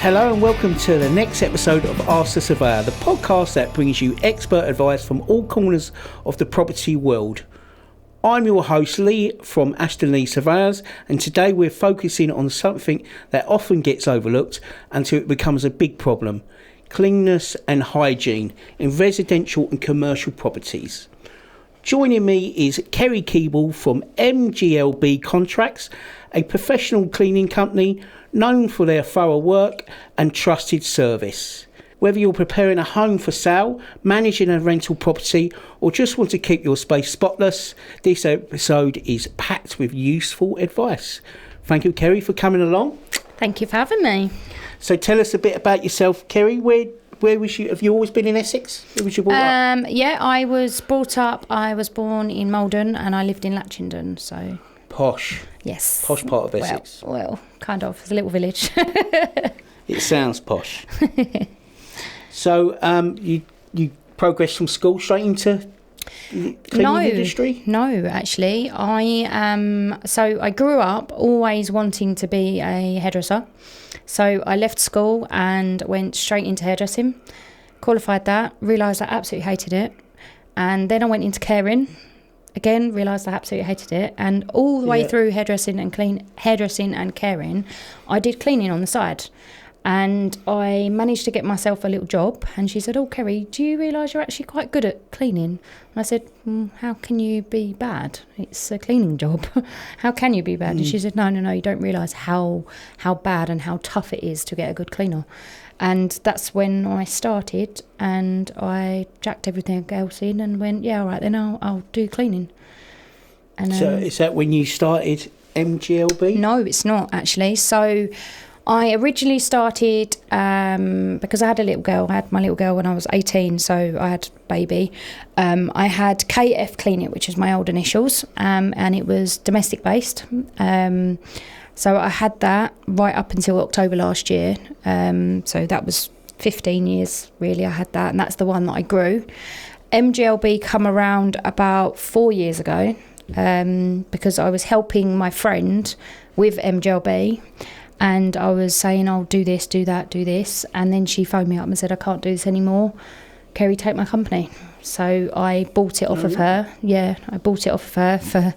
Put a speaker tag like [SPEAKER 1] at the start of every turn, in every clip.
[SPEAKER 1] Hello and welcome to the next episode of Ask the Surveyor, the podcast that brings you expert advice from all corners of the property world. I'm your host Lee from Ashton Surveyors, and today we're focusing on something that often gets overlooked until it becomes a big problem: cleanliness and hygiene in residential and commercial properties. Joining me is Kerry Keeble from MGLB Contracts, a professional cleaning company known for their thorough work and trusted service. Whether you're preparing a home for sale, managing a rental property, or just want to keep your space spotless, this episode is packed with useful advice. Thank you, Kerry, for coming along.
[SPEAKER 2] Thank you for having me.
[SPEAKER 1] So tell us a bit about yourself, Kerry. Where was you? Have you always been in Essex? Where was you brought up?
[SPEAKER 2] Yeah, I was born in Malden and I lived in Latchenden, so...
[SPEAKER 1] Posh.
[SPEAKER 2] Yes.
[SPEAKER 1] Posh part of Essex.
[SPEAKER 2] Well, kind of. It's a little village.
[SPEAKER 1] It sounds posh. So you progressed from school straight into the cleaning industry?
[SPEAKER 2] No, actually. I grew up always wanting to be a hairdresser. So I left school and went straight into hairdressing. Qualified that, realised I absolutely hated it. And then I went into caring. Again, realised I absolutely hated it, and all the way through hairdressing and caring, I did cleaning on the side, and I managed to get myself a little job. And she said, "Oh, Kerry, do you realise you're actually quite good at cleaning?" And I said, "How can you be bad? It's a cleaning job. How can you be bad?" And she said, "No, you don't realise how bad and how tough it is to get a good cleaner." And that's when I started, and I jacked everything else in and went, yeah, all right, then I'll do cleaning. And
[SPEAKER 1] so is that when you started MGLB?
[SPEAKER 2] No, it's not, actually. So I originally started because I had a little girl. I had my little girl when I was 18, so I had a baby. I had KF Clean It, which is my old initials, and it was domestic based. So I had that right up until October last year. So that was 15 years, really, I had that. And that's the one that I grew. MGLB come around about 4 years ago because I was helping my friend with MGLB. And I was saying, "I'll do this, do that, do this." And then she phoned me up and said, "I can't do this anymore. Kerry, take my company." So I bought it off of her. Yeah, I bought it off of her for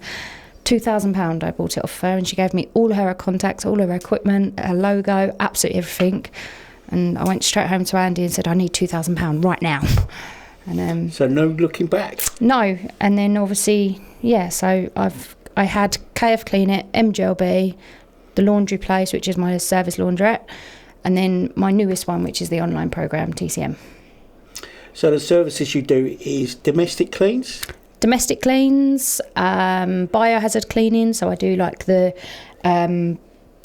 [SPEAKER 2] £2,000. I bought it off her, and she gave me all of her contacts, all of her equipment, her logo, absolutely everything. And I went straight home to Andy and said, "I need £2,000 right now." And
[SPEAKER 1] so no looking back.
[SPEAKER 2] No, and then obviously, so I had KF Clean It, MGLB, the laundry place, which is my service laundrette, and then my newest one, which is the online program, TCM.
[SPEAKER 1] So the services you do is domestic cleans?
[SPEAKER 2] Domestic cleans, biohazard cleaning, so I do like the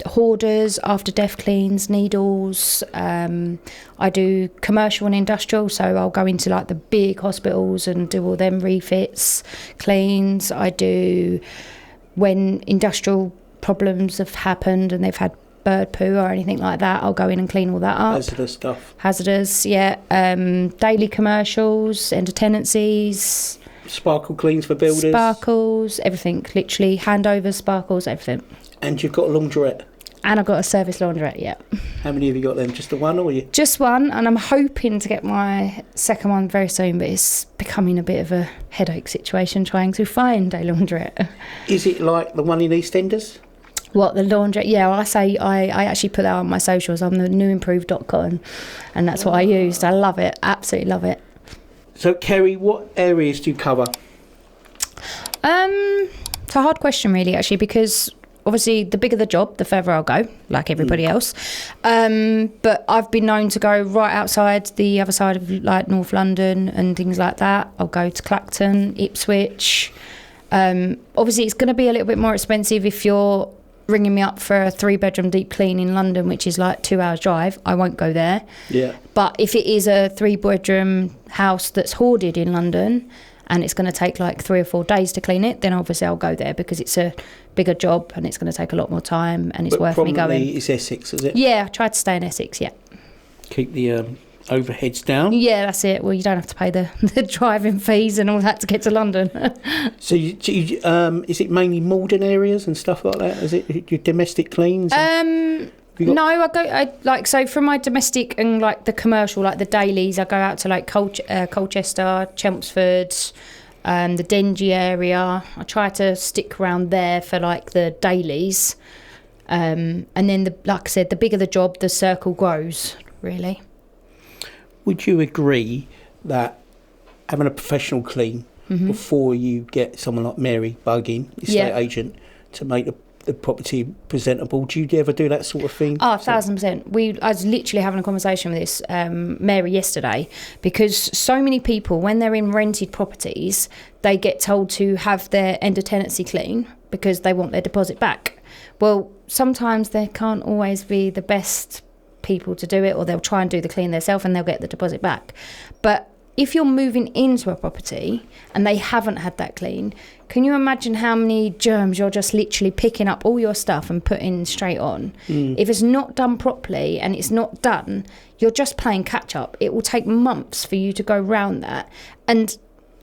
[SPEAKER 2] hoarders, after death cleans, needles. I do commercial and industrial, so I'll go into like the big hospitals and do all them refits, cleans. I do when industrial problems have happened and they've had bird poo or anything like that, I'll go in and clean all that up.
[SPEAKER 1] Hazardous stuff.
[SPEAKER 2] Hazardous, yeah. Daily commercials, end of tenancies.
[SPEAKER 1] Sparkle cleans for builders.
[SPEAKER 2] Sparkles, everything, literally handovers, sparkles, everything.
[SPEAKER 1] And you've got a laundrette.
[SPEAKER 2] And I've got a service laundrette, yeah.
[SPEAKER 1] How many have you got then? Just the one, or you?
[SPEAKER 2] Just one, and I'm hoping to get my second one very soon, but it's becoming a bit of a headache situation trying to find a laundrette.
[SPEAKER 1] Is it like the one in EastEnders?
[SPEAKER 2] What, the laundrette? Yeah, well, I actually put that on my socials. I'm the newimproved.com, and that's what I used. I love it, absolutely love it.
[SPEAKER 1] So, Kerry, what areas do you cover?
[SPEAKER 2] It's a hard question, really, actually, because obviously the bigger the job, the further I'll go, like everybody else. But I've been known to go right outside the other side of like North London and things like that. I'll go to Clacton, Ipswich. Obviously, it's going to be a little bit more expensive if you're ringing me up for a 3-bedroom deep clean in London, which is like 2 hours drive. I won't go there.
[SPEAKER 1] Yeah.
[SPEAKER 2] But if it is a 3-bedroom house that's hoarded in London and it's going to take like 3 or 4 days to clean it, then obviously I'll go there because it's a bigger job and it's going to take a lot more time and it's worth me going.
[SPEAKER 1] Probably it's Essex, is it?
[SPEAKER 2] Yeah, I tried to stay in Essex, yeah.
[SPEAKER 1] Keep the overheads down.
[SPEAKER 2] Yeah, that's it. Well, you don't have to pay the driving fees and all that to get to London.
[SPEAKER 1] So is it mainly Malden areas and stuff like that? Is it your domestic cleans?
[SPEAKER 2] No, I like, so from my domestic and like the commercial, like the dailies, I go out to like Colchester, Chelmsford, the Dengie area. I try to stick around there for like the dailies. And then, like I said, the bigger the job, the circle grows, really.
[SPEAKER 1] Would you agree that having a professional clean before you get someone like Mary Bugging, estate agent, to make the property presentable, do you ever do that sort of thing?
[SPEAKER 2] Oh, 1,000%. I was literally having a conversation with this Mary yesterday, because so many people, when they're in rented properties, they get told to have their end of tenancy clean because they want their deposit back. Well, sometimes they can't always be the best people to do it, or they'll try and do the clean themselves and they'll get the deposit back. But if you're moving into a property and they haven't had that clean, can you imagine how many germs you're just literally picking up all your stuff and putting straight on? If it's not done properly and it's not done, you're just playing catch up. It will take months for you to go round that. And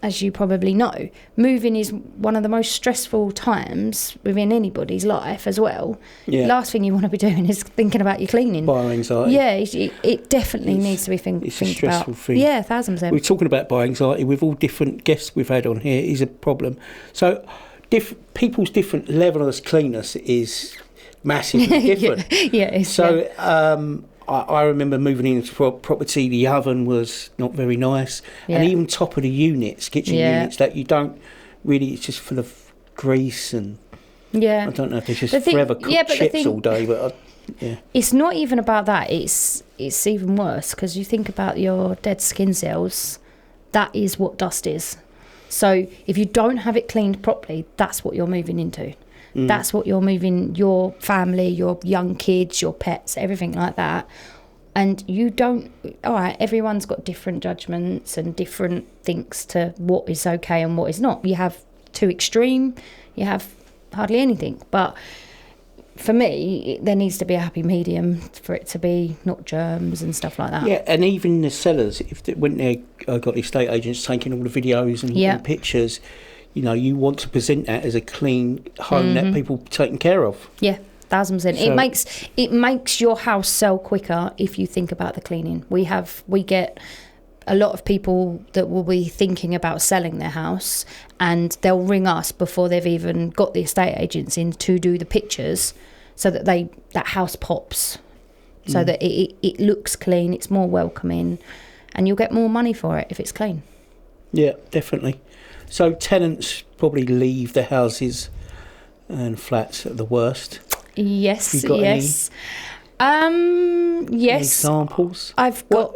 [SPEAKER 2] as you probably know, moving is one of the most stressful times within anybody's life as well.
[SPEAKER 1] Yeah.
[SPEAKER 2] Last thing you want to be doing is thinking about your cleaning.
[SPEAKER 1] Bioanxiety.
[SPEAKER 2] Yeah, it definitely needs to be
[SPEAKER 1] It's a stressful thing.
[SPEAKER 2] Yeah, 1,000%.
[SPEAKER 1] We're talking about bioanxiety with all different guests we've had on here. Is a problem. So people's different level of cleanness is massively different. I remember moving into property, the oven was not very nice.
[SPEAKER 2] Yeah.
[SPEAKER 1] And even top of the units, kitchen units, that you don't really, it's just full of grease and I don't know if there's just forever cooked chips all day. But
[SPEAKER 2] it's not even about that. It's even worse, because you think about your dead skin cells. That is what dust is. So if you don't have it cleaned properly, that's what you're moving into. That's what you're moving your family, your young kids, your pets, everything like that. And you don't, all right, everyone's got different judgments and different things to what is okay and what is not. You have too extreme, you have hardly anything. But for me, there needs to be a happy medium for it to be not germs and stuff like that.
[SPEAKER 1] Yeah, and even the sellers, when they got the estate agents taking all the videos and pictures, you know, you want to present that as a clean home that people taken care of. Yeah,
[SPEAKER 2] 1,000%. So, it makes your house sell quicker if you think about the cleaning. We get a lot of people that will be thinking about selling their house, and they'll ring us before they've even got the estate agents in to do the pictures, so that that house pops, so that it looks clean, it's more welcoming, and you'll get more money for it if it's clean.
[SPEAKER 1] Yeah, definitely. So tenants probably leave their houses and flats at the worst.
[SPEAKER 2] Yes,
[SPEAKER 1] you got
[SPEAKER 2] yes.
[SPEAKER 1] Any examples?
[SPEAKER 2] I've got.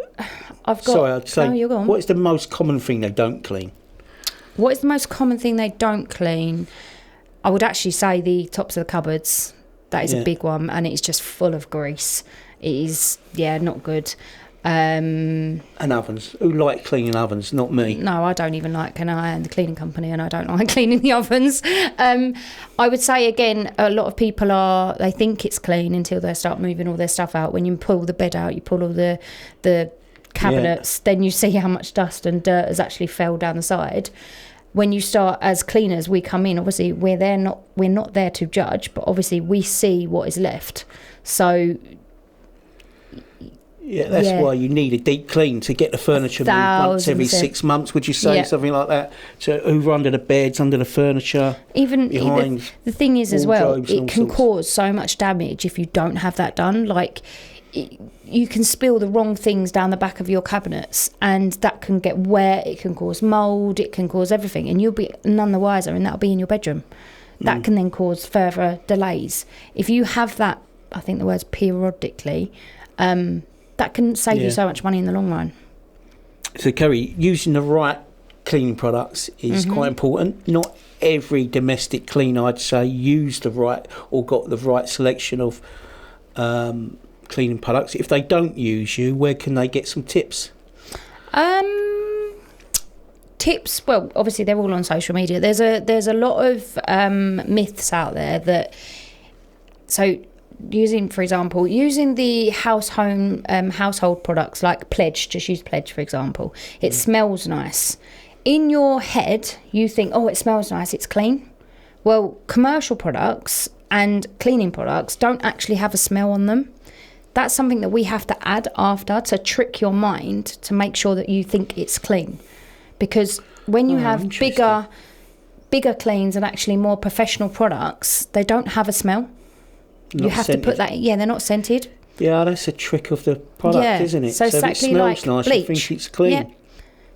[SPEAKER 1] Sorry, I'd say.
[SPEAKER 2] No, you're gone.
[SPEAKER 1] What is the most common thing they don't clean?
[SPEAKER 2] What is the most common thing they don't clean? I would actually say the tops of the cupboards. That is a big one, and it's just full of grease. It is, not good.
[SPEAKER 1] And ovens. Who like cleaning ovens? Not me.
[SPEAKER 2] No, I don't even like, and I own the cleaning company, and I don't like cleaning the ovens. I would say, again, a lot of people they think it's clean until they start moving all their stuff out. When you pull the bed out, you pull all the cabinets, then you see how much dust and dirt has actually fell down the side. When you start, as cleaners, we come in, obviously we're not there to judge, but obviously we see what is left. So
[SPEAKER 1] that's why you need a deep clean to get the furniture moved once every 6 months. Would you say something like that? So hoover under the beds, under the furniture,
[SPEAKER 2] even the thing is as well, it can cause so much damage if you don't have that done. Like, you can spill the wrong things down the back of your cabinets, and that can get wet. It can cause mould. It can cause everything, and you'll be none the wiser, and that'll be in your bedroom. That can then cause further delays. If you have that, I think the word's periodically, that can save you so much money in the long run.
[SPEAKER 1] So, Kerry, using the right cleaning products is quite important. Not every domestic cleaner, I'd say, used the right or got the right selection of cleaning products. If they don't use you, where can they get some tips?
[SPEAKER 2] Tips, well, obviously they're all on social media. There's a lot of myths out there that, so using the household products like Pledge, just use Pledge for example, it smells nice. In your head you think, oh, it smells nice, it's clean. Well, commercial products and cleaning products don't actually have a smell on them. that's something that we have to add after to trick your mind to make sure that you think it's clean. Because when you have bigger cleans and actually more professional products, they don't have a smell.
[SPEAKER 1] Not
[SPEAKER 2] you have
[SPEAKER 1] scented.
[SPEAKER 2] to put that, they're not scented.
[SPEAKER 1] Yeah, that's a trick of the product, isn't it?
[SPEAKER 2] So
[SPEAKER 1] if it
[SPEAKER 2] exactly
[SPEAKER 1] smells
[SPEAKER 2] like
[SPEAKER 1] nice,
[SPEAKER 2] bleach.
[SPEAKER 1] you think it's clean.
[SPEAKER 2] Yeah.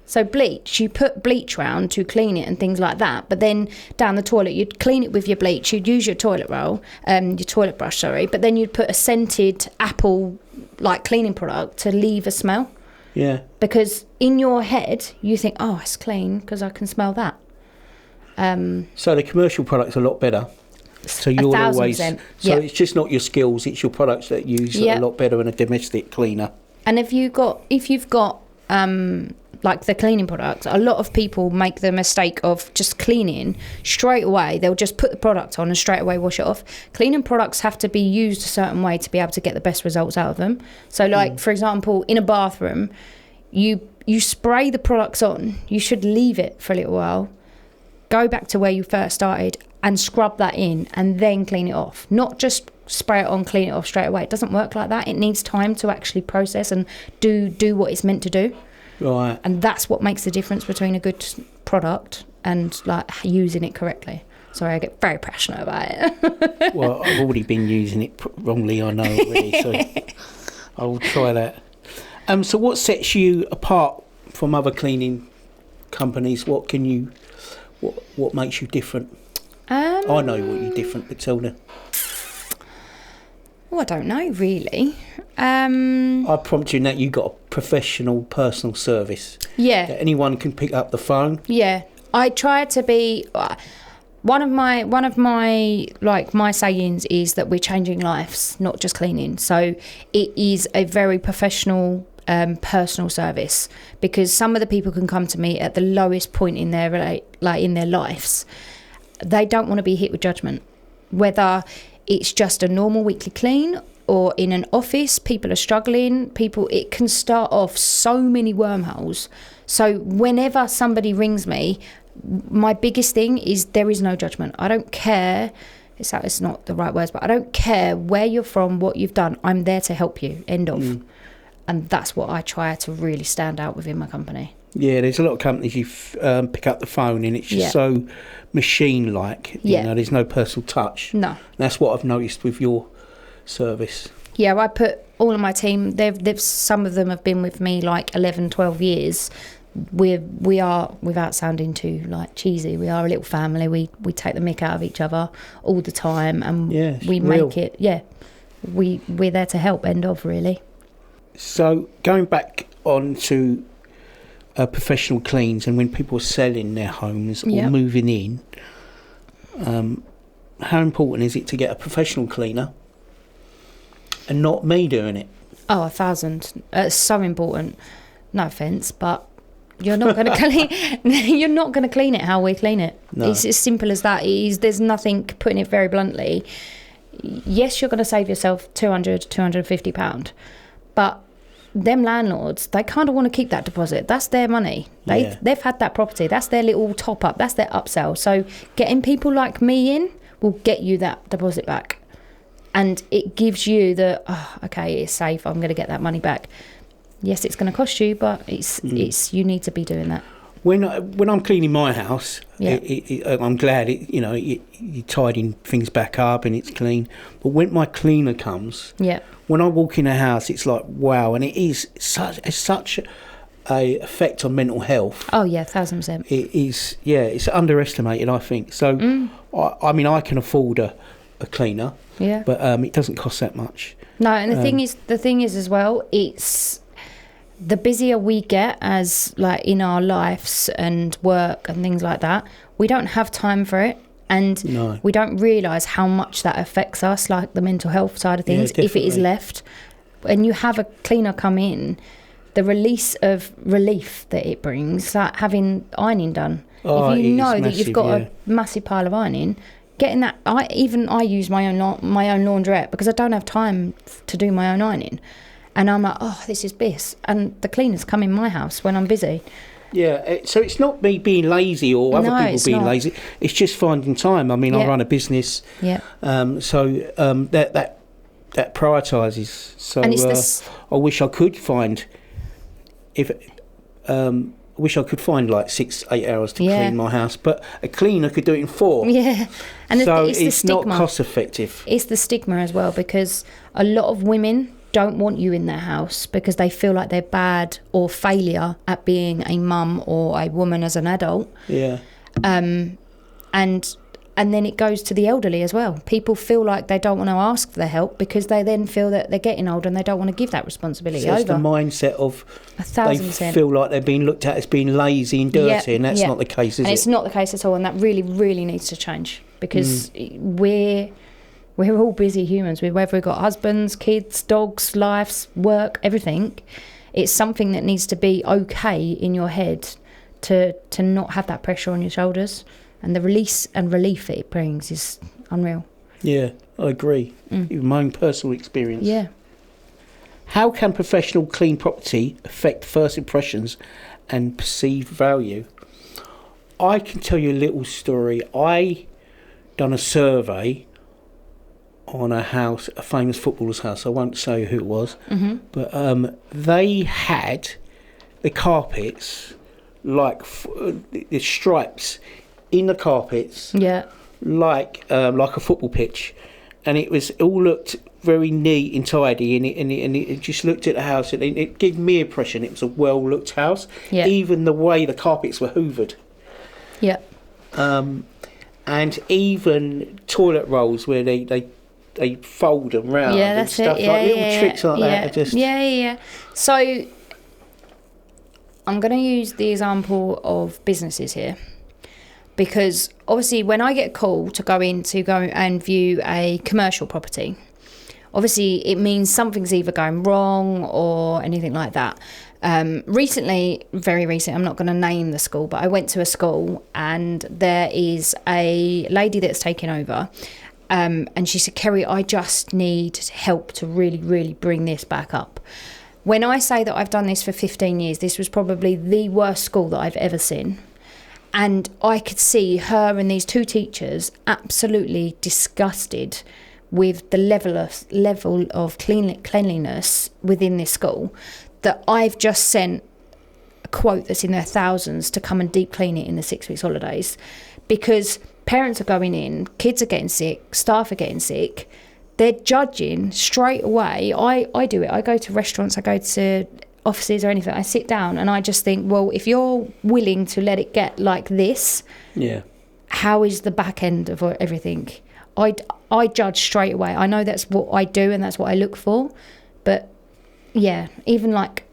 [SPEAKER 2] So bleach, you put bleach round to clean it and things like that. But then down the toilet, you'd clean it with your bleach. You'd use your toilet brush, But then you'd put a scented apple cleaning product to leave a smell.
[SPEAKER 1] Yeah.
[SPEAKER 2] Because in your head, you think, oh, it's clean because I can smell that.
[SPEAKER 1] So the commercial product's a lot better. So you'll
[SPEAKER 2] 1,000%.
[SPEAKER 1] So it's just not your skills; it's your products that use a lot better than a domestic cleaner.
[SPEAKER 2] And if you've got the cleaning products, a lot of people make the mistake of just cleaning straight away. They'll just put the product on and straight away wash it off. Cleaning products have to be used a certain way to be able to get the best results out of them. So for example, in a bathroom, you spray the products on, you should leave it for a little while, go back to where you first started and scrub that in and then clean it off. Not just spray it on, clean it off straight away. It doesn't work like that. It needs time to actually process and do what it's meant to do.
[SPEAKER 1] Right.
[SPEAKER 2] And that's what makes the difference between a good product and using it correctly. Sorry, I get very passionate about it.
[SPEAKER 1] Well, I've already been using it wrongly, I know already, so I will try that. So what sets you apart from other cleaning companies? What makes you different? I know what you're different, but tell them.
[SPEAKER 2] I don't know, really.
[SPEAKER 1] I prompt you in that you got a professional personal service.
[SPEAKER 2] Yeah.
[SPEAKER 1] That anyone can pick up the phone.
[SPEAKER 2] Yeah. I try to be... One of my my sayings is that we're changing lives, not just cleaning. So it is a very professional personal service, because some of the people can come to me at the lowest point in their in their lives. They don't want to be hit with judgment, whether it's just a normal weekly clean or in an office. People are struggling. It can start off so many wormholes. So whenever somebody rings me, my biggest thing is there is no judgment. I don't care. It's not the right words, but I don't care where you're from, what you've done. I'm there to help you. End of. And that's what I try to really stand out within my company.
[SPEAKER 1] Yeah, there's a lot of companies you pick up the phone and it's just so machine-like. You know, there's no personal touch.
[SPEAKER 2] No.
[SPEAKER 1] That's what I've noticed with your service.
[SPEAKER 2] Yeah, I put all of my team, they've some of them have been with me 11, 12 years. We are, without sounding too cheesy, we are a little family. We take the mick out of each other all the time, and we make it. Yeah, we're there to help. End of, really.
[SPEAKER 1] So going back on to professional cleans, and when people are selling their homes or moving in, how important is it to get a professional cleaner and not me doing it?
[SPEAKER 2] Oh, 1,000. It's so important. No offence, but you're not going to clean. You're not going to clean it how we clean it. No. It's as simple as that. There's nothing. Putting it very bluntly, yes, you're going to save yourself £250, but them landlords, they kind of want to keep that deposit. That's their money. They've had that property. That's their little top up. That's their upsell. So getting people like me in will get you that deposit back, and it gives you okay, it's safe. I'm going to get that money back. Yes, it's going to cost you, but it's you need to be doing that.
[SPEAKER 1] When I'm cleaning my house, I'm glad you're tidying things back up and it's clean. But when my cleaner comes, when I walk in a house, it's like wow, and it is such a effect on mental health.
[SPEAKER 2] Oh yeah, 1,000%.
[SPEAKER 1] It is. Yeah, it's underestimated, I think. So I mean, I can afford a cleaner. Yeah. But it doesn't cost that much.
[SPEAKER 2] No, and the thing is as well, it's the busier we get as in our lives and work and things like that, we don't have time for it, and we don't realise how much that affects us, the mental health side of things, if it is left. When you have a cleaner come in, the release of relief that it brings, having ironing done. If you know that you've got a massive pile of ironing, getting that, I use my own laundrette because I don't have time to do my own ironing. And I'm like, oh, this is bliss. And the cleaners come in my house when I'm busy.
[SPEAKER 1] Yeah, so it's not me being lazy or other people being lazy. It's just finding time. I mean, I run a business. Yeah. So that that prioritises. So
[SPEAKER 2] And it's
[SPEAKER 1] I wish I could find like 6-8 hours to clean my house, but a cleaner could do it in 4.
[SPEAKER 2] Yeah, and
[SPEAKER 1] so
[SPEAKER 2] it's the stigma.
[SPEAKER 1] Not cost effective.
[SPEAKER 2] It's the stigma as well, because a lot of women don't want you in their house because they feel like they're bad or failure at being a mum or a woman as an adult.
[SPEAKER 1] Yeah.
[SPEAKER 2] And then it goes to the elderly as well. People feel like they don't want to ask for their help because they then feel that they're getting older and they don't want to give that responsibility over.
[SPEAKER 1] It's the mindset of
[SPEAKER 2] 1,000%.
[SPEAKER 1] They feel like they're being looked at as being lazy and dirty, and that's not the case, is it?
[SPEAKER 2] And it's not the case at all, and that really, really needs to change, because we're all busy humans. Whether we've got husbands, kids, dogs, lives, work, everything, it's something that needs to be okay in your head to not have that pressure on your shoulders. And the release and relief it brings is unreal.
[SPEAKER 1] Yeah, I agree. My own personal experience.
[SPEAKER 2] Yeah.
[SPEAKER 1] How can professional clean property affect first impressions and perceived value? I can tell you a little story. I done a survey on a house, a famous footballer's house. I won't say who it was, but they had the carpets, like the stripes in the carpets, like a football pitch, and it all looked very neat and tidy, and it just looked at the house, and it gave me an impression it was a well looked house. Even the way the carpets were hoovered, and even toilet rolls where they fold them round, and stuff like little tricks like that.
[SPEAKER 2] So I'm going to use the example of businesses here, because obviously when I get a call to go and view a commercial property, obviously it means something's either going wrong or anything like that. Very recent, I'm not going to name the school, but I went to a school and there is a lady that's taken over, and she said, Kerry, I just need help to really, really bring this back up. When I say that I've done this for 15 years, this was probably the worst school that I've ever seen. And I could see her and these 2 teachers absolutely disgusted with the level of cleanliness within this school, that I've just sent a quote that's in their thousands to come and deep clean it in the 6 weeks holidays, because parents are going in, kids are getting sick, staff are getting sick. They're judging straight away. I do it. I go to restaurants, I go to offices or anything, I sit down and I just think, well, if you're willing to let it get like this, how is the back end of everything? I judge straight away. I know that's what I do and that's what I look for, but even like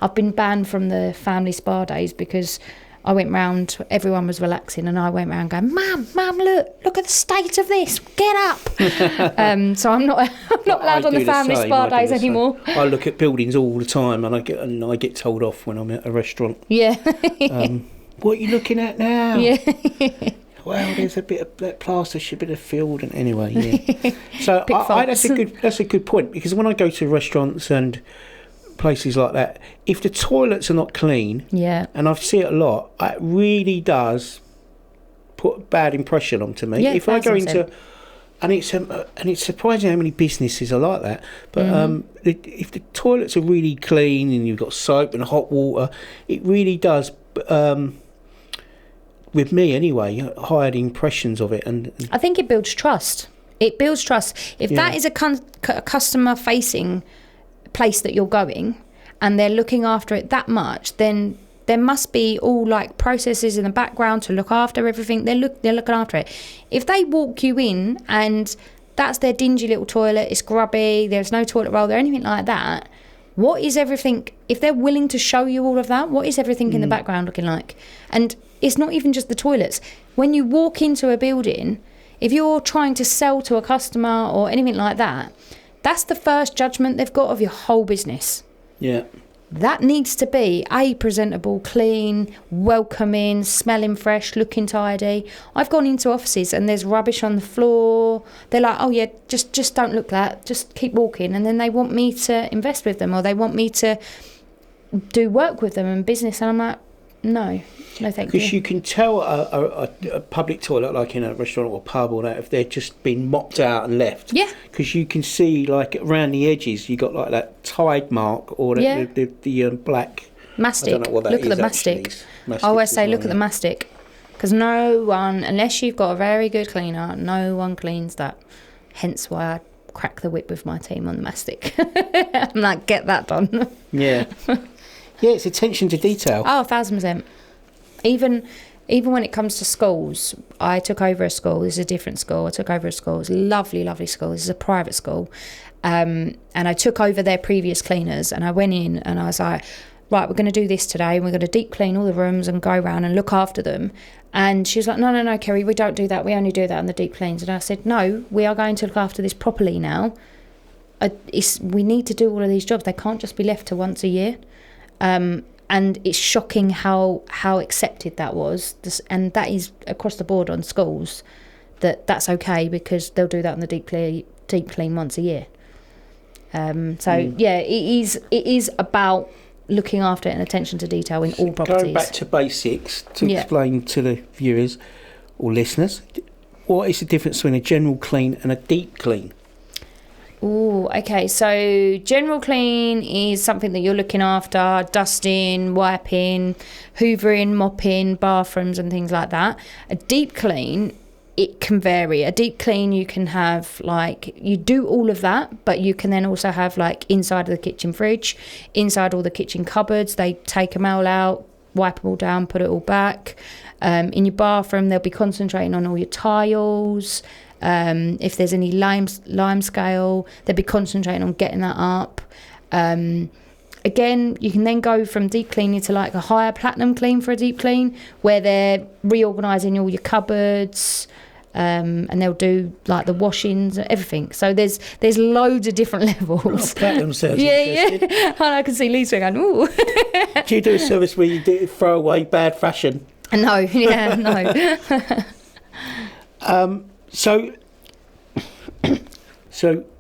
[SPEAKER 2] I've been banned from the family spa days because I went round, everyone was relaxing, and I went round going, Mum, look at the state of this, get up. So I'm not allowed on the family spa days anymore.
[SPEAKER 1] I look at buildings all the time, and I get told off when I'm at a restaurant. What are you looking at now? Well, there's a bit of that plaster should be filled, and anyway, So that's a good point, because when I go to restaurants and places like that, if the toilets are not clean, and I see it a lot, it really does put a bad impression onto me. If I go into, and it's surprising how many businesses are like that, but if the toilets are really clean and you've got soap and hot water, it really does, with me anyway, hide impressions of it. And
[SPEAKER 2] I think it builds trust. If that is a customer facing place that you're going and they're looking after it that much, then there must be all like processes in the background to look after everything. They're looking after it. If they walk you in and that's their dingy little toilet, it's grubby, there's no toilet roll or anything like that, what is everything, if they're willing to show you all of that, what is everything in the background looking like? And it's not even just the toilets. When you walk into a building, if you're trying to sell to a customer or anything like that, that's the first judgment they've got of your whole business. That needs to be presentable, clean, welcoming, smelling fresh, looking tidy. I've gone into offices and there's rubbish on the floor. They're like, oh yeah, just don't look that, just keep walking. And then they want me to invest with them, or they want me to do work with them and business. And I'm like, No, thank you.
[SPEAKER 1] Because you can tell a public toilet, like in a restaurant or pub or that, if they're just been mopped out and left.
[SPEAKER 2] Yeah.
[SPEAKER 1] Because you can see, like, around the edges, you got like that tide mark or the black
[SPEAKER 2] mastic.
[SPEAKER 1] I don't know what that
[SPEAKER 2] look
[SPEAKER 1] is,
[SPEAKER 2] at the
[SPEAKER 1] actually.
[SPEAKER 2] mastic. I always say, look at the mastic, because no one, unless you've got a very good cleaner, no one cleans that. Hence why I crack the whip with my team on the mastic. I'm like, get that done.
[SPEAKER 1] Yeah. Yeah, it's attention to detail.
[SPEAKER 2] Oh, 1,000%. Even when it comes to schools, I took over a school. This is a different school. I took over a school. It's a lovely, lovely school. This is a private school. And I took over their previous cleaners, and I went in and I was like, right, we're going to do this today, and we're going to deep clean all the rooms and go around and look after them. And she was like, no, Kerry, we don't do that. We only do that on the deep cleans. And I said, no, we are going to look after this properly now. We need to do all of these jobs. They can't just be left to once a year. And it's shocking how accepted that was. And that is across the board on schools, that's okay, because they'll do that on the deep clean once a year. Yeah, it is about looking after it and attention to detail in all properties.
[SPEAKER 1] Going back to basics, to explain to the viewers or listeners, what is the difference between a general clean and a deep clean?
[SPEAKER 2] Oh, okay. So general clean is something that you're looking after, dusting, wiping, hoovering, mopping, bathrooms and things like that. A deep clean, it can vary. A deep clean, you can have, like, you do all of that, but you can then also have, like, inside of the kitchen fridge, inside all the kitchen cupboards, they take them all out, wipe them all down, put it all back. In your bathroom, they'll be concentrating on all your tiles. If there's any lime scale, they'll be concentrating on getting that up. Again, you can then go from deep cleaning to like a higher platinum clean for a deep clean, where they're reorganising all your cupboards, and they'll do like the washings and everything. So there's loads of different levels.
[SPEAKER 1] Platinum sounds interesting.
[SPEAKER 2] And I can see Lisa going, ooh.
[SPEAKER 1] Do you do a service where you throw away bad fashion?
[SPEAKER 2] No, no.
[SPEAKER 1] So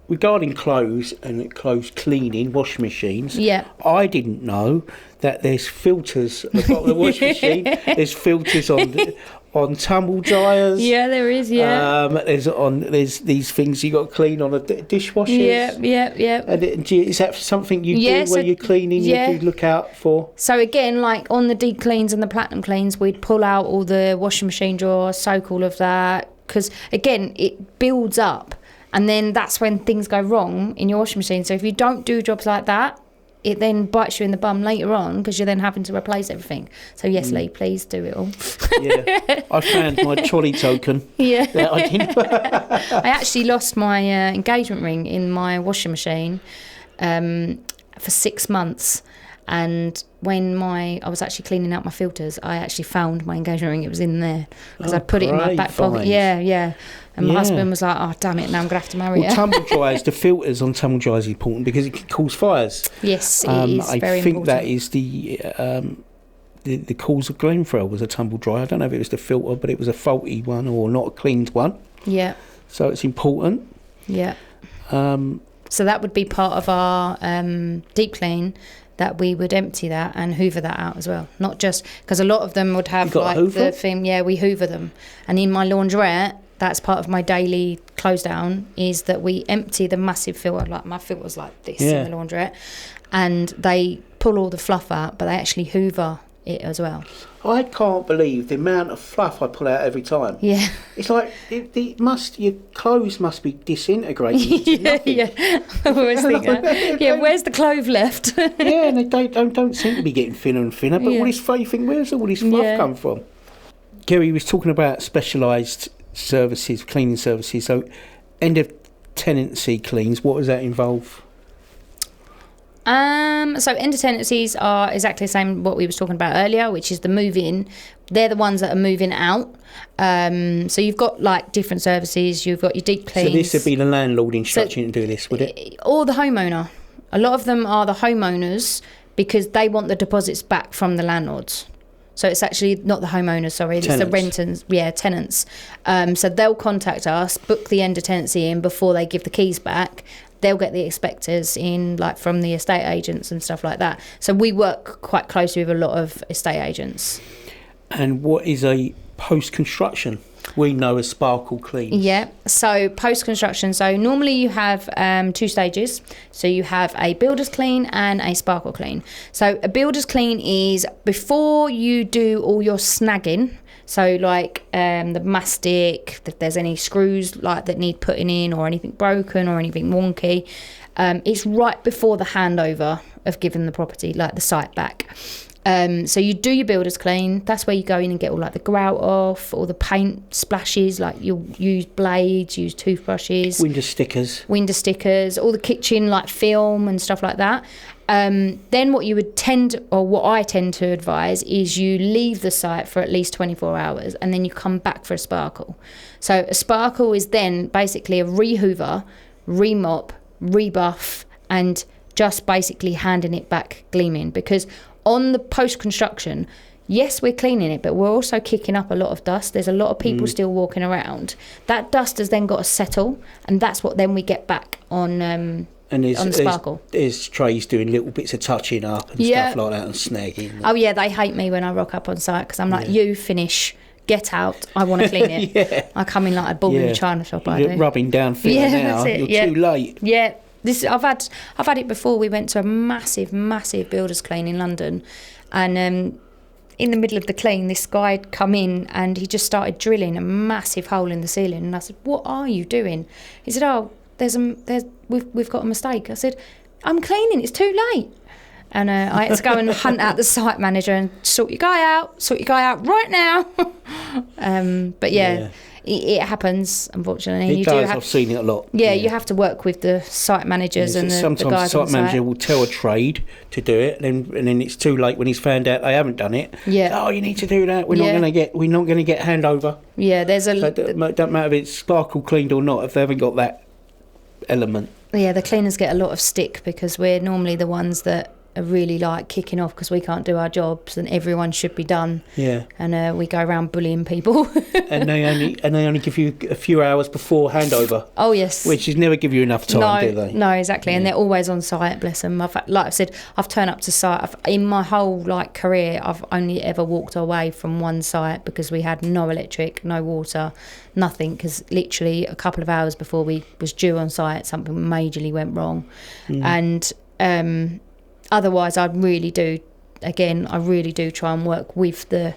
[SPEAKER 1] regarding clothes and clothes cleaning, washing machines, I didn't know that there's filters at the bottom of the washing machine. There's filters on tumble dryers.
[SPEAKER 2] Yeah, there is. Yeah.
[SPEAKER 1] There's these things you got to clean on a dishwasher.
[SPEAKER 2] Yeah.
[SPEAKER 1] And is that something you do where you're cleaning?
[SPEAKER 2] Yeah.
[SPEAKER 1] You look out for.
[SPEAKER 2] So again, like on the deep cleans and the platinum cleans, we'd pull out all the washing machine drawers, soak all of that, because again, it builds up. And then that's when things go wrong in your washing machine. So if you don't do jobs like that, it then bites you in the bum later on, because you're then having to replace everything. So yes, Lee, please do it all.
[SPEAKER 1] Yeah, I found my trolley token.
[SPEAKER 2] Yeah.
[SPEAKER 1] That I didn't.
[SPEAKER 2] I actually lost my engagement ring in my washing machine for 6 months. And when I was actually cleaning out my filters, I actually found my engagement ring. It was in there because I'd put it in my back pocket. Yeah. And my husband was like, oh, damn it, now I'm going to have to marry her.
[SPEAKER 1] Tumble dryers, the filters on tumble dryers is important because it can cause fires.
[SPEAKER 2] Yes, it is very important.
[SPEAKER 1] I think that is the cause of Grenfell was a tumble dryer. I don't know if it was the filter, but it was a faulty one or not a cleaned one.
[SPEAKER 2] Yeah.
[SPEAKER 1] So it's important.
[SPEAKER 2] Yeah. So that would be part of our deep clean, that we would empty that and hoover that out as well. Not just, because a lot of them would have like the thing, we hoover them. And in my laundrette, that's part of my daily close down, is that we empty the massive filter. Like my filter's like this in the laundrette, and they pull all the fluff out, but they actually hoover it as well.
[SPEAKER 1] I can't believe the amount of fluff I pull out every time.
[SPEAKER 2] Yeah.
[SPEAKER 1] It's like your clothes must be disintegrating.
[SPEAKER 2] Yeah. I always think that. Where's the clove left?
[SPEAKER 1] Yeah, and they don't seem to be getting thinner and thinner, but all this fluff, you think, where's all this fluff come from? Kerry was talking about specialised services, cleaning services. So end of tenancy cleans, what does that involve?
[SPEAKER 2] So end of tenancies are exactly the same what we was talking about earlier, which is the move in. They're the ones that are moving out. So you've got like different services. You've got your deep cleans.
[SPEAKER 1] So this would be the landlord instruction to do this, would it?
[SPEAKER 2] Or the homeowner. A lot of them are the homeowners because they want the deposits back from the landlords. So it's actually not the homeowners, sorry, it's the renters, tenants. So they'll contact us, book the end of tenancy in before they give the keys back, they'll get the inspectors in, like from the estate agents and stuff like that. So we work quite closely with a lot of estate agents.
[SPEAKER 1] And what is a post-construction? We know as sparkle clean.
[SPEAKER 2] Yeah, so post-construction. So normally you have 2 stages. So you have a builder's clean and a sparkle clean. So a builder's clean is before you do all your snagging. So like the mastic, if there's any screws like that need putting in or anything broken or anything wonky, it's right before the handover of giving the property, like the site back. So you do your builder's clean. That's where you go in and get all like the grout off, all the paint splashes, like you'll use blades, use toothbrushes.
[SPEAKER 1] Window stickers,
[SPEAKER 2] all the kitchen like film and stuff like that. Then what I tend to advise is you leave the site for at least 24 hours and then you come back for a sparkle. So a sparkle is then basically a re-hoover, re-mop, rebuff, and just basically handing it back gleaming, because on the post-construction, yes, we're cleaning it, but we're also kicking up a lot of dust. There's a lot of people still walking around. That dust has then got to settle, and that's what then we get back on the sparkle.
[SPEAKER 1] There's trays doing little bits of touching up and stuff like that and snagging.
[SPEAKER 2] Oh, yeah, they hate me when I rock up on site because I'm like, you finish, get out, I want to clean it. I come in like a bull in a china shop.
[SPEAKER 1] You're rubbing down filler now. You're too late.
[SPEAKER 2] Yeah. I've had it before. We went to a massive builders clean in London, and in the middle of the clean, this guy had come in and he just started drilling a massive hole in the ceiling. And I said, "What are you doing?" He said, "Oh, we've got a mistake." I said, "I'm cleaning. It's too late." And I had to go and hunt out the site manager and sort your guy out right now. But yeah. It happens, unfortunately.
[SPEAKER 1] I've seen it a lot.
[SPEAKER 2] Yeah, you have to work with the site managers and the guys on the site.
[SPEAKER 1] Sometimes the site manager will tell a trade to do it, and then it's too late when he's found out they haven't done it.
[SPEAKER 2] Yeah.
[SPEAKER 1] Oh, you need to do that. We're not going to get handover.
[SPEAKER 2] Yeah,
[SPEAKER 1] so it don't matter if it's sparkle cleaned or not if they haven't got that element.
[SPEAKER 2] Yeah, the cleaners get a lot of stick because we're normally the ones that are really like kicking off because we can't do our jobs and everyone should be done.
[SPEAKER 1] Yeah.
[SPEAKER 2] And we go around bullying people.
[SPEAKER 1] and they only give you a few hours before handover.
[SPEAKER 2] Oh yes.
[SPEAKER 1] Which is never give you enough time, do they?
[SPEAKER 2] No, exactly. Yeah. And they're always on site, bless them. Like I said, I've turned up to site. In my whole career, I've only ever walked away from one site because we had no electric, no water, nothing. Because literally a couple of hours before we was due on site, something majorly went wrong, and otherwise, I really do try and work with the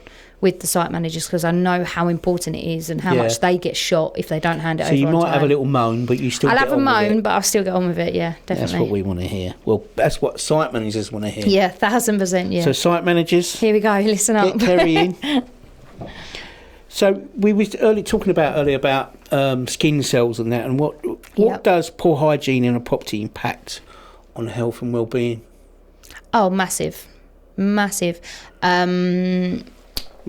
[SPEAKER 2] site managers because I know how important it is and how much they get shot if they don't hand it over.
[SPEAKER 1] So you might have a little moan, but you still
[SPEAKER 2] I'll have a moan, but I'll still get on with it, yeah, definitely.
[SPEAKER 1] That's what we want to hear. Well, that's what site managers want to hear.
[SPEAKER 2] Yeah, 1,000%, yeah.
[SPEAKER 1] So site managers...
[SPEAKER 2] Here we go, listen up.
[SPEAKER 1] Get Kerry in. So we were talking about skin cells and that, and what does poor hygiene in a property impact on health and well-being?
[SPEAKER 2] Oh, massive.
[SPEAKER 1] We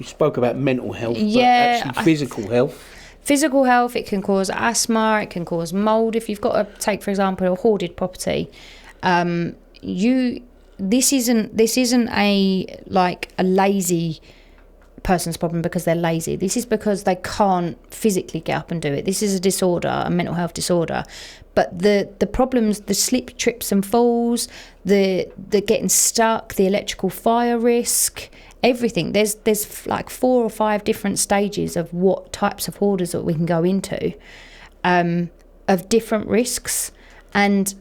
[SPEAKER 1] spoke about mental health, but actually physical health.
[SPEAKER 2] Physical health, it can cause asthma, it can cause mould. If you've got to take, for example, a hoarded property, this isn't a lazy person's problem because they're lazy. This is because they can't physically get up and do it. This is a disorder, a mental health disorder. But the problems, the slip, trips and falls, the getting stuck, the electrical fire risk, everything. There's like 4 or 5 different stages of what types of hoarders that we can go into, of different risks. And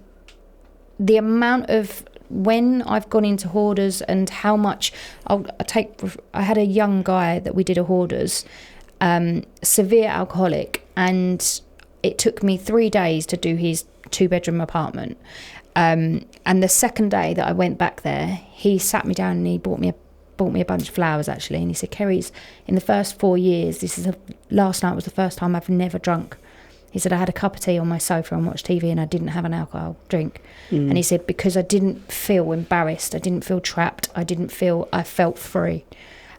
[SPEAKER 2] the amount of when I've gone into hoarders and how much I had a young guy that we did a hoarders, severe alcoholic, and it took me 3 days to do his 2-bedroom apartment. And the second day that I went back there, he sat me down and he bought me a bunch of flowers actually, and he said, "Kerry's, in the first 4 years, last night was the first time I've never drunk." He said, "I had a cup of tea on my sofa and watched TV and I didn't have an alcohol drink." And he said, because I didn't feel embarrassed, I didn't feel trapped, I felt free.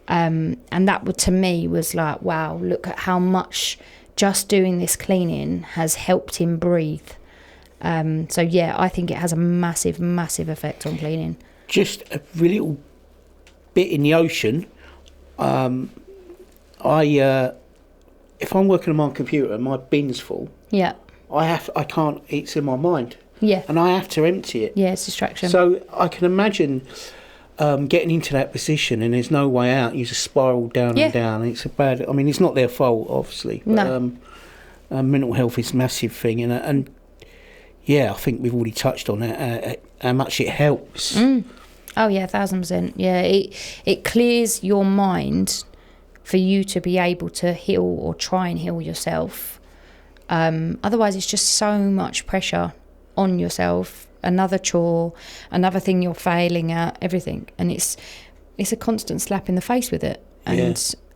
[SPEAKER 2] And that to me was like, wow, look at how much just doing this cleaning has helped him breathe. So yeah, I think it has a massive effect on cleaning.
[SPEAKER 1] Just a really little bit in the ocean. If I'm working on my computer and my bin's full,
[SPEAKER 2] yeah,
[SPEAKER 1] I can't. It's in my mind.
[SPEAKER 2] Yeah.
[SPEAKER 1] And I have to empty it.
[SPEAKER 2] Yeah, it's distraction.
[SPEAKER 1] So I can imagine getting into that position and there's no way out. You just spiral down and down. It's it's not their fault, obviously. But,
[SPEAKER 2] No.
[SPEAKER 1] Mental health is a massive thing. And I think we've already touched on it, how much it helps.
[SPEAKER 2] Oh, yeah, 1,000%. Yeah, it clears your mind for you to be able to heal or try and heal yourself. Otherwise, it's just so much pressure on yourself. Another chore, another thing you're failing at, everything. And it's a constant slap in the face with it.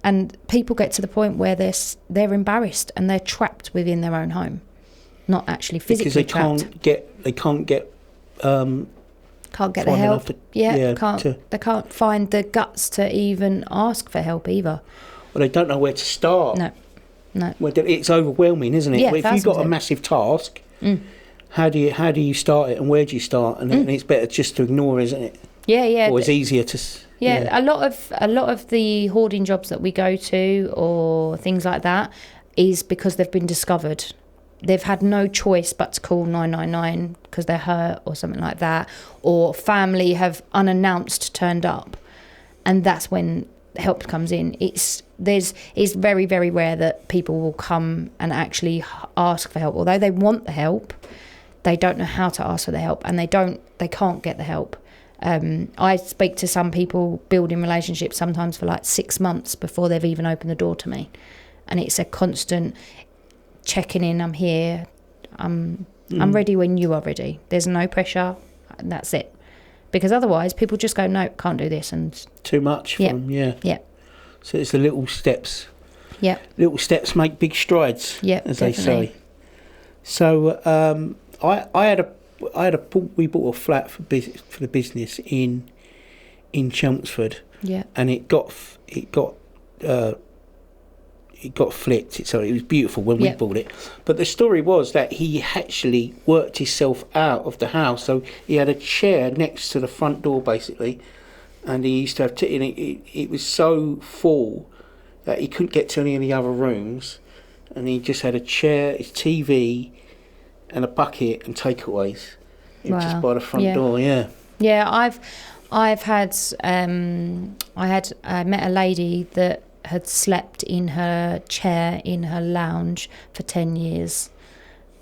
[SPEAKER 2] And people get to the point where they're embarrassed and they're trapped within their own home. Not actually physically trapped.
[SPEAKER 1] Because they can't get
[SPEAKER 2] the help. They can't find the guts to even ask for help either.
[SPEAKER 1] Well, they don't know where to start.
[SPEAKER 2] No.
[SPEAKER 1] Well, it's overwhelming, isn't it?
[SPEAKER 2] Yeah,
[SPEAKER 1] if you've got a massive task, how do you start it and where do you start? And it's better just to ignore, isn't it?
[SPEAKER 2] Yeah.
[SPEAKER 1] Or it's easier to.
[SPEAKER 2] Yeah, a lot of the hoarding jobs that we go to or things like that is because they've been discovered. They've had no choice but to call 999 because they're hurt or something like that, or family have unannounced turned up, and that's when help comes in. It's very, very rare that people will come and actually ask for help. Although they want the help, they don't know how to ask for the help, and they can't get the help. I speak to some people building relationships sometimes for like 6 months before they've even opened the door to me, and it's a constant checking in. I'm here. I'm ready when you are ready. There's no pressure, and that's it. Because otherwise, people just go, no, can't do this, and
[SPEAKER 1] too much. So it's the little steps.
[SPEAKER 2] Yeah.
[SPEAKER 1] Little steps make big strides.
[SPEAKER 2] Yeah,
[SPEAKER 1] as
[SPEAKER 2] definitely.
[SPEAKER 1] they say. So we bought a flat for the business in Chelmsford.
[SPEAKER 2] Yeah.
[SPEAKER 1] And it got flipped, so it was beautiful when we bought it. But the story was that he actually worked himself out of the house. So he had a chair next to the front door, basically, and he used to have it was so full that he couldn't get to any of the other rooms, and he just had a chair, his TV, and a bucket and takeaways just by the front door.
[SPEAKER 2] Yeah, I met a lady that had slept in her chair in her lounge for 10 years,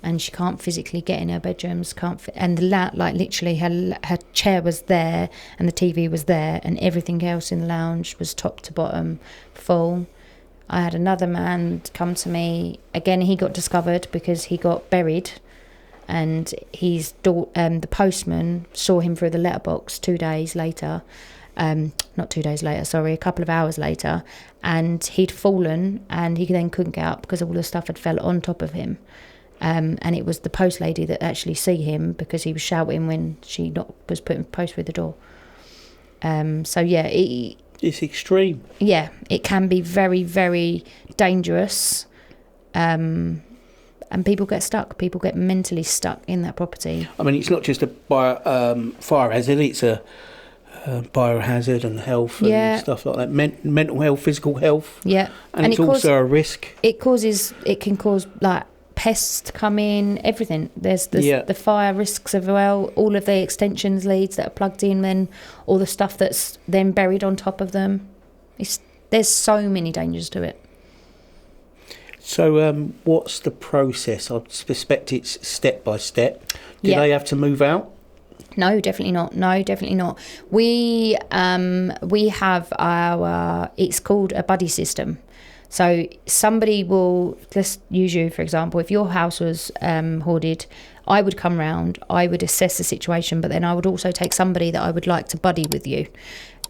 [SPEAKER 2] and she can't physically get in her bedrooms, and literally her chair was there and the TV was there and everything else in the lounge was top to bottom full. I had another man come to me again. He got discovered because he got buried, and the postman saw him through the letterbox 2 days later. Not 2 days later, sorry, a couple of hours later, and he'd fallen and he then couldn't get up because all the stuff had fell on top of him. And it was the post lady that actually see him because he was shouting when she was putting post through the door.
[SPEAKER 1] It's extreme.
[SPEAKER 2] Yeah, it can be very, very dangerous. And people get stuck. People get mentally stuck in that property.
[SPEAKER 1] I mean, it's not just a fire hazard, it's a biohazard and health and stuff like that. Mental health, physical health.
[SPEAKER 2] Yeah.
[SPEAKER 1] And it's also a risk.
[SPEAKER 2] It can cause like pests to come in, everything. There's the fire risks as well, all of the extensions leads that are plugged in, then all the stuff that's then buried on top of them. There's so many dangers to it.
[SPEAKER 1] So what's the process? I suspect it's step by step. Do they have to move out?
[SPEAKER 2] No, definitely not. We have it's called a buddy system. So somebody will, let's use you for example, if your house was hoarded, I would come round, I would assess the situation, but then I would also take somebody that I would like to buddy with you,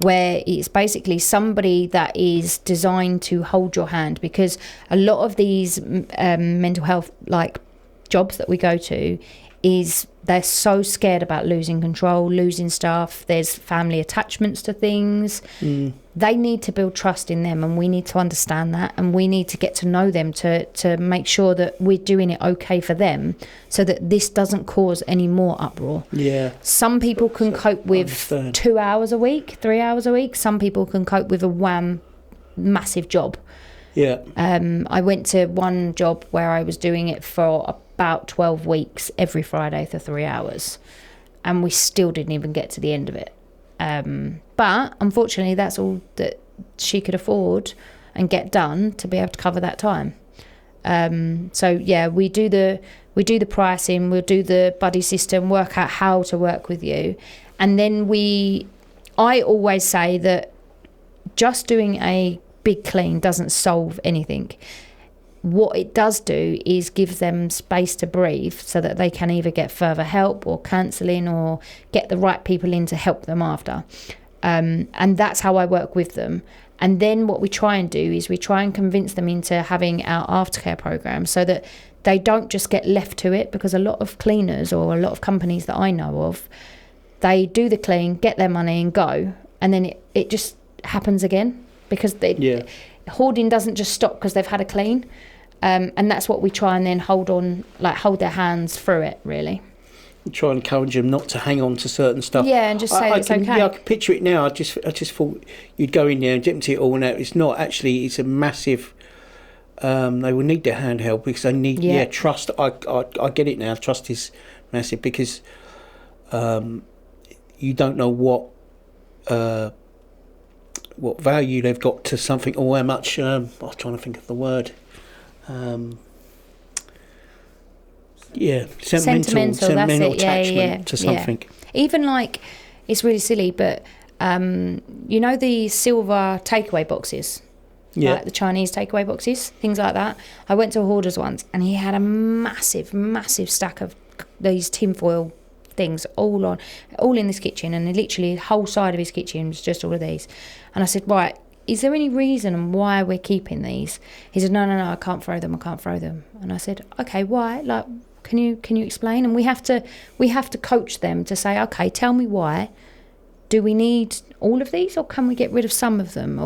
[SPEAKER 2] where it's basically somebody that is designed to hold your hand, because a lot of these mental health like jobs that we go to is they're so scared about losing control, losing stuff. There's family attachments to things. They need to build trust in them, and we need to understand that, and we need to get to know them to make sure that we're doing it okay for them, so that this doesn't cause any more uproar. Yeah. Some people can cope with 2 hours a week, 3 hours a week. Some people can cope with a massive job. Yeah. I went to one job where I was doing it for about 12 weeks every Friday for 3 hours, and we still didn't even get to the end of it. But unfortunately, that's all that she could afford and get done to be able to cover that time. So yeah, we do the pricing, we'll do the buddy system, work out how to work with you, and then I always say that just doing a big clean doesn't solve anything. What it does do is give them space to breathe so that they can either get further help or counselling or get the right people in to help them after. And that's how I work with them. And then what we try and do is we try and convince them into having our aftercare program so that they don't just get left to it, because a lot of cleaners or a lot of companies that I know of, they do the clean, get their money and go, and then it just happens again, because hoarding doesn't just stop because they've had a clean. And that's what we try and then hold their hands through it, really.
[SPEAKER 1] Try and encourage them not to hang on to certain stuff.
[SPEAKER 2] Yeah, and just say it's okay.
[SPEAKER 1] Yeah, I can picture it now. I just thought you'd go in there and empty it all, and it's not actually. It's a massive. They will need their handheld because they need trust. I get it now. Trust is massive because you don't know what value they've got to something, or how much. I'm trying to think of the word. Sentimental attachment to something.
[SPEAKER 2] Even like, it's really silly, but you know the silver takeaway boxes, like the Chinese takeaway boxes, things like that. I went to a Hoarders once, and he had a massive stack of these tinfoil things all in this kitchen, and literally the whole side of his kitchen was just all of these. And I said, right, is there any reason why we're keeping these? He said, no, I can't throw them. And I said, okay, why? Like, can you explain? And we have to coach them to say, okay, tell me why. Do we need all of these, or can we get rid of some of them?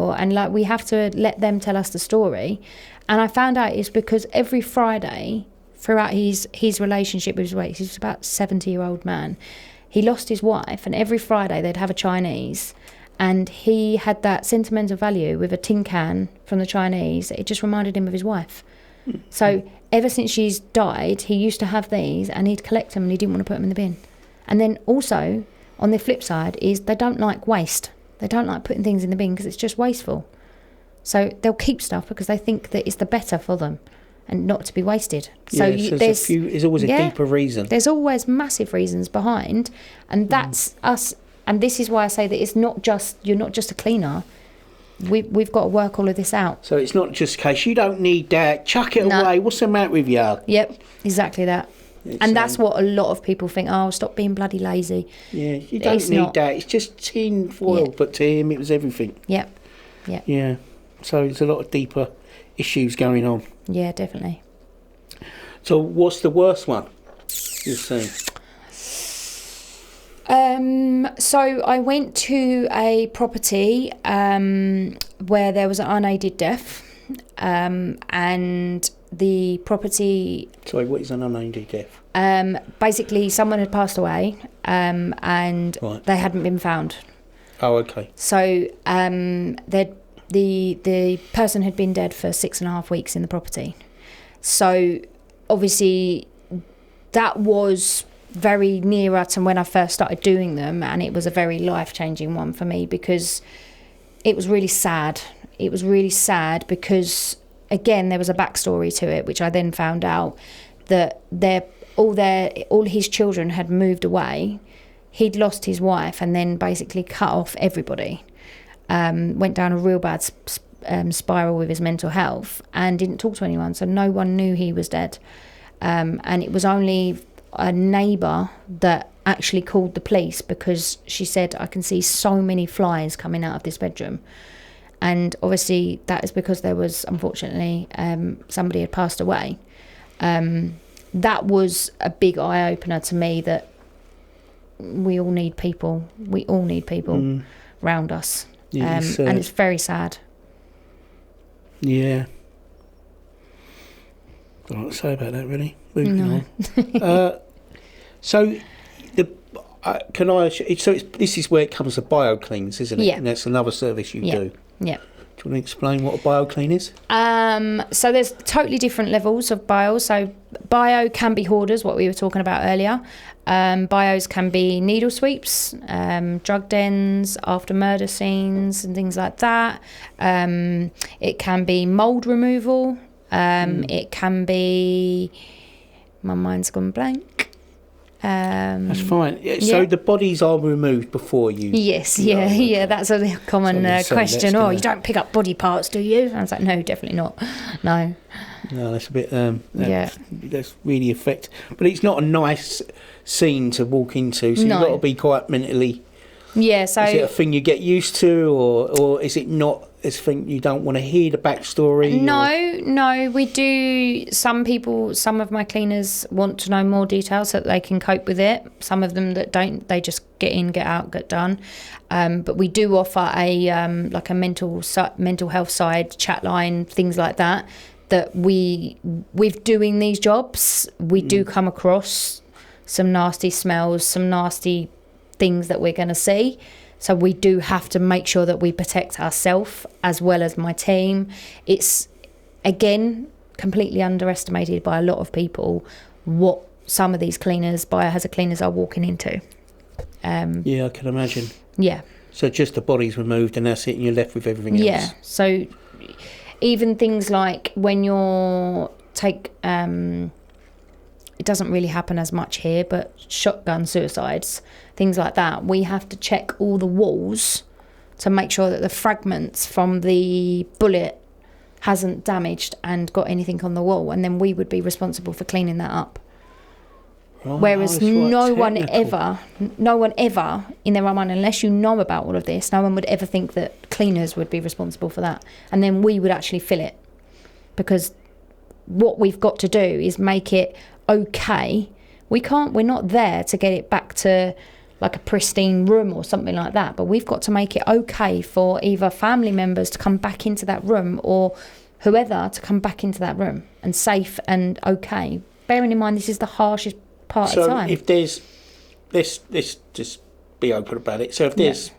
[SPEAKER 2] We have to let them tell us the story. And I found out it's because every Friday throughout his relationship with his wife, he's about a 70-year-old man, he lost his wife, and every Friday they'd have a Chinese. And he had that sentimental value with a tin can from the Chinese. It just reminded him of his wife. Mm. So ever since she's died, he used to have these, and he'd collect them, and he didn't want to put them in the bin. And then also, on the flip side, is they don't like waste. They don't like putting things in the bin because it's just wasteful. So they'll keep stuff because they think that it's the better for them and not to be wasted. So
[SPEAKER 1] there's always a deeper reason.
[SPEAKER 2] There's always massive reasons behind, and that's us. And this is why I say that it's not just, you're not just a cleaner. We've got to work all of this out.
[SPEAKER 1] So it's not just a case, you don't need that, chuck it away, what's the matter with you?
[SPEAKER 2] Yep, exactly that. And that's what a lot of people think, stop being bloody lazy.
[SPEAKER 1] Yeah, you don't need that, it's just tin foil, but to him it was everything.
[SPEAKER 2] Yep.
[SPEAKER 1] Yeah, so there's a lot of deeper issues going on.
[SPEAKER 2] Yeah, definitely.
[SPEAKER 1] So what's the worst one you've seen?
[SPEAKER 2] So I went to a property where there was an unaided death, and the property...
[SPEAKER 1] Sorry, what is an unaided death?
[SPEAKER 2] Basically, someone had passed away, and they hadn't been found.
[SPEAKER 1] Oh, okay.
[SPEAKER 2] So the person had been dead for 6.5 weeks in the property. So obviously that was very nearer to when I first started doing them, and it was a very life-changing one for me because it was really sad. It was really sad because, again, there was a backstory to it, which I then found out that all his children had moved away. He'd lost his wife and then basically cut off everybody. Went down a real bad spiral with his mental health and didn't talk to anyone, so no one knew he was dead. And it was only a neighbour that actually called the police because she said, I can see so many flies coming out of this bedroom. And obviously that is because there was, unfortunately, somebody had passed away. That was a big eye-opener to me that we all need people. We all need people around us. Yeah, and it's very sad.
[SPEAKER 1] Yeah. I don't know what to say about that, really. Moving on. So this is where it comes to bio cleans, isn't it?
[SPEAKER 2] Yeah.
[SPEAKER 1] And that's another service you do.
[SPEAKER 2] Yeah.
[SPEAKER 1] Do you want to explain what a bio-clean is?
[SPEAKER 2] So there's totally different levels of bio. So bio can be hoarders, what we were talking about earlier. Bios can be needle sweeps, drug dens, after murder scenes and things like that. It can be mould removal. It can be... My mind's gone blank.
[SPEAKER 1] That's fine. So the bodies are removed before you...
[SPEAKER 2] Yes, that's a common question. You don't pick up body parts, do you? I was like, no, definitely not. No,
[SPEAKER 1] that's a bit... That's really but it's not a nice scene to walk into, so you've got to be quite mentally...
[SPEAKER 2] Yeah, so...
[SPEAKER 1] Is it a thing you get used to, or is it not a thing you don't want to hear the backstory?
[SPEAKER 2] No, we do. Some of my cleaners want to know more details so that they can cope with it. Some of them that don't, they just get in, get out, get done. But we do offer a mental health side, chat line, things like that. That with doing these jobs, we do come across some nasty smells, some nasty things that we're going to see. So we do have to make sure that we protect ourselves as well as my team. It's, again, completely underestimated by a lot of people what some of these biohazard cleaners are walking into.
[SPEAKER 1] Yeah, I can imagine.
[SPEAKER 2] Yeah.
[SPEAKER 1] So just the body's removed and that's it, and you're left with everything else.
[SPEAKER 2] Yeah. So even things like when it doesn't really happen as much here, but shotgun suicides, things like that, we have to check all the walls to make sure that the fragments from the bullet hasn't damaged and got anything on the wall, and then we would be responsible for cleaning that up. Whereas no one ever in their own mind, unless you know about all of this, no one would ever think that cleaners would be responsible for that, and then we would actually fill it, because what we've got to do is make it okay. We're not there to get it back to like a pristine room or something like that, but we've got to make it okay for either family members to come back into that room or whoever to come back into that room and safe and okay. Bearing in mind this is the harshest part of time. So if
[SPEAKER 1] there's let's just be open about it. So if there's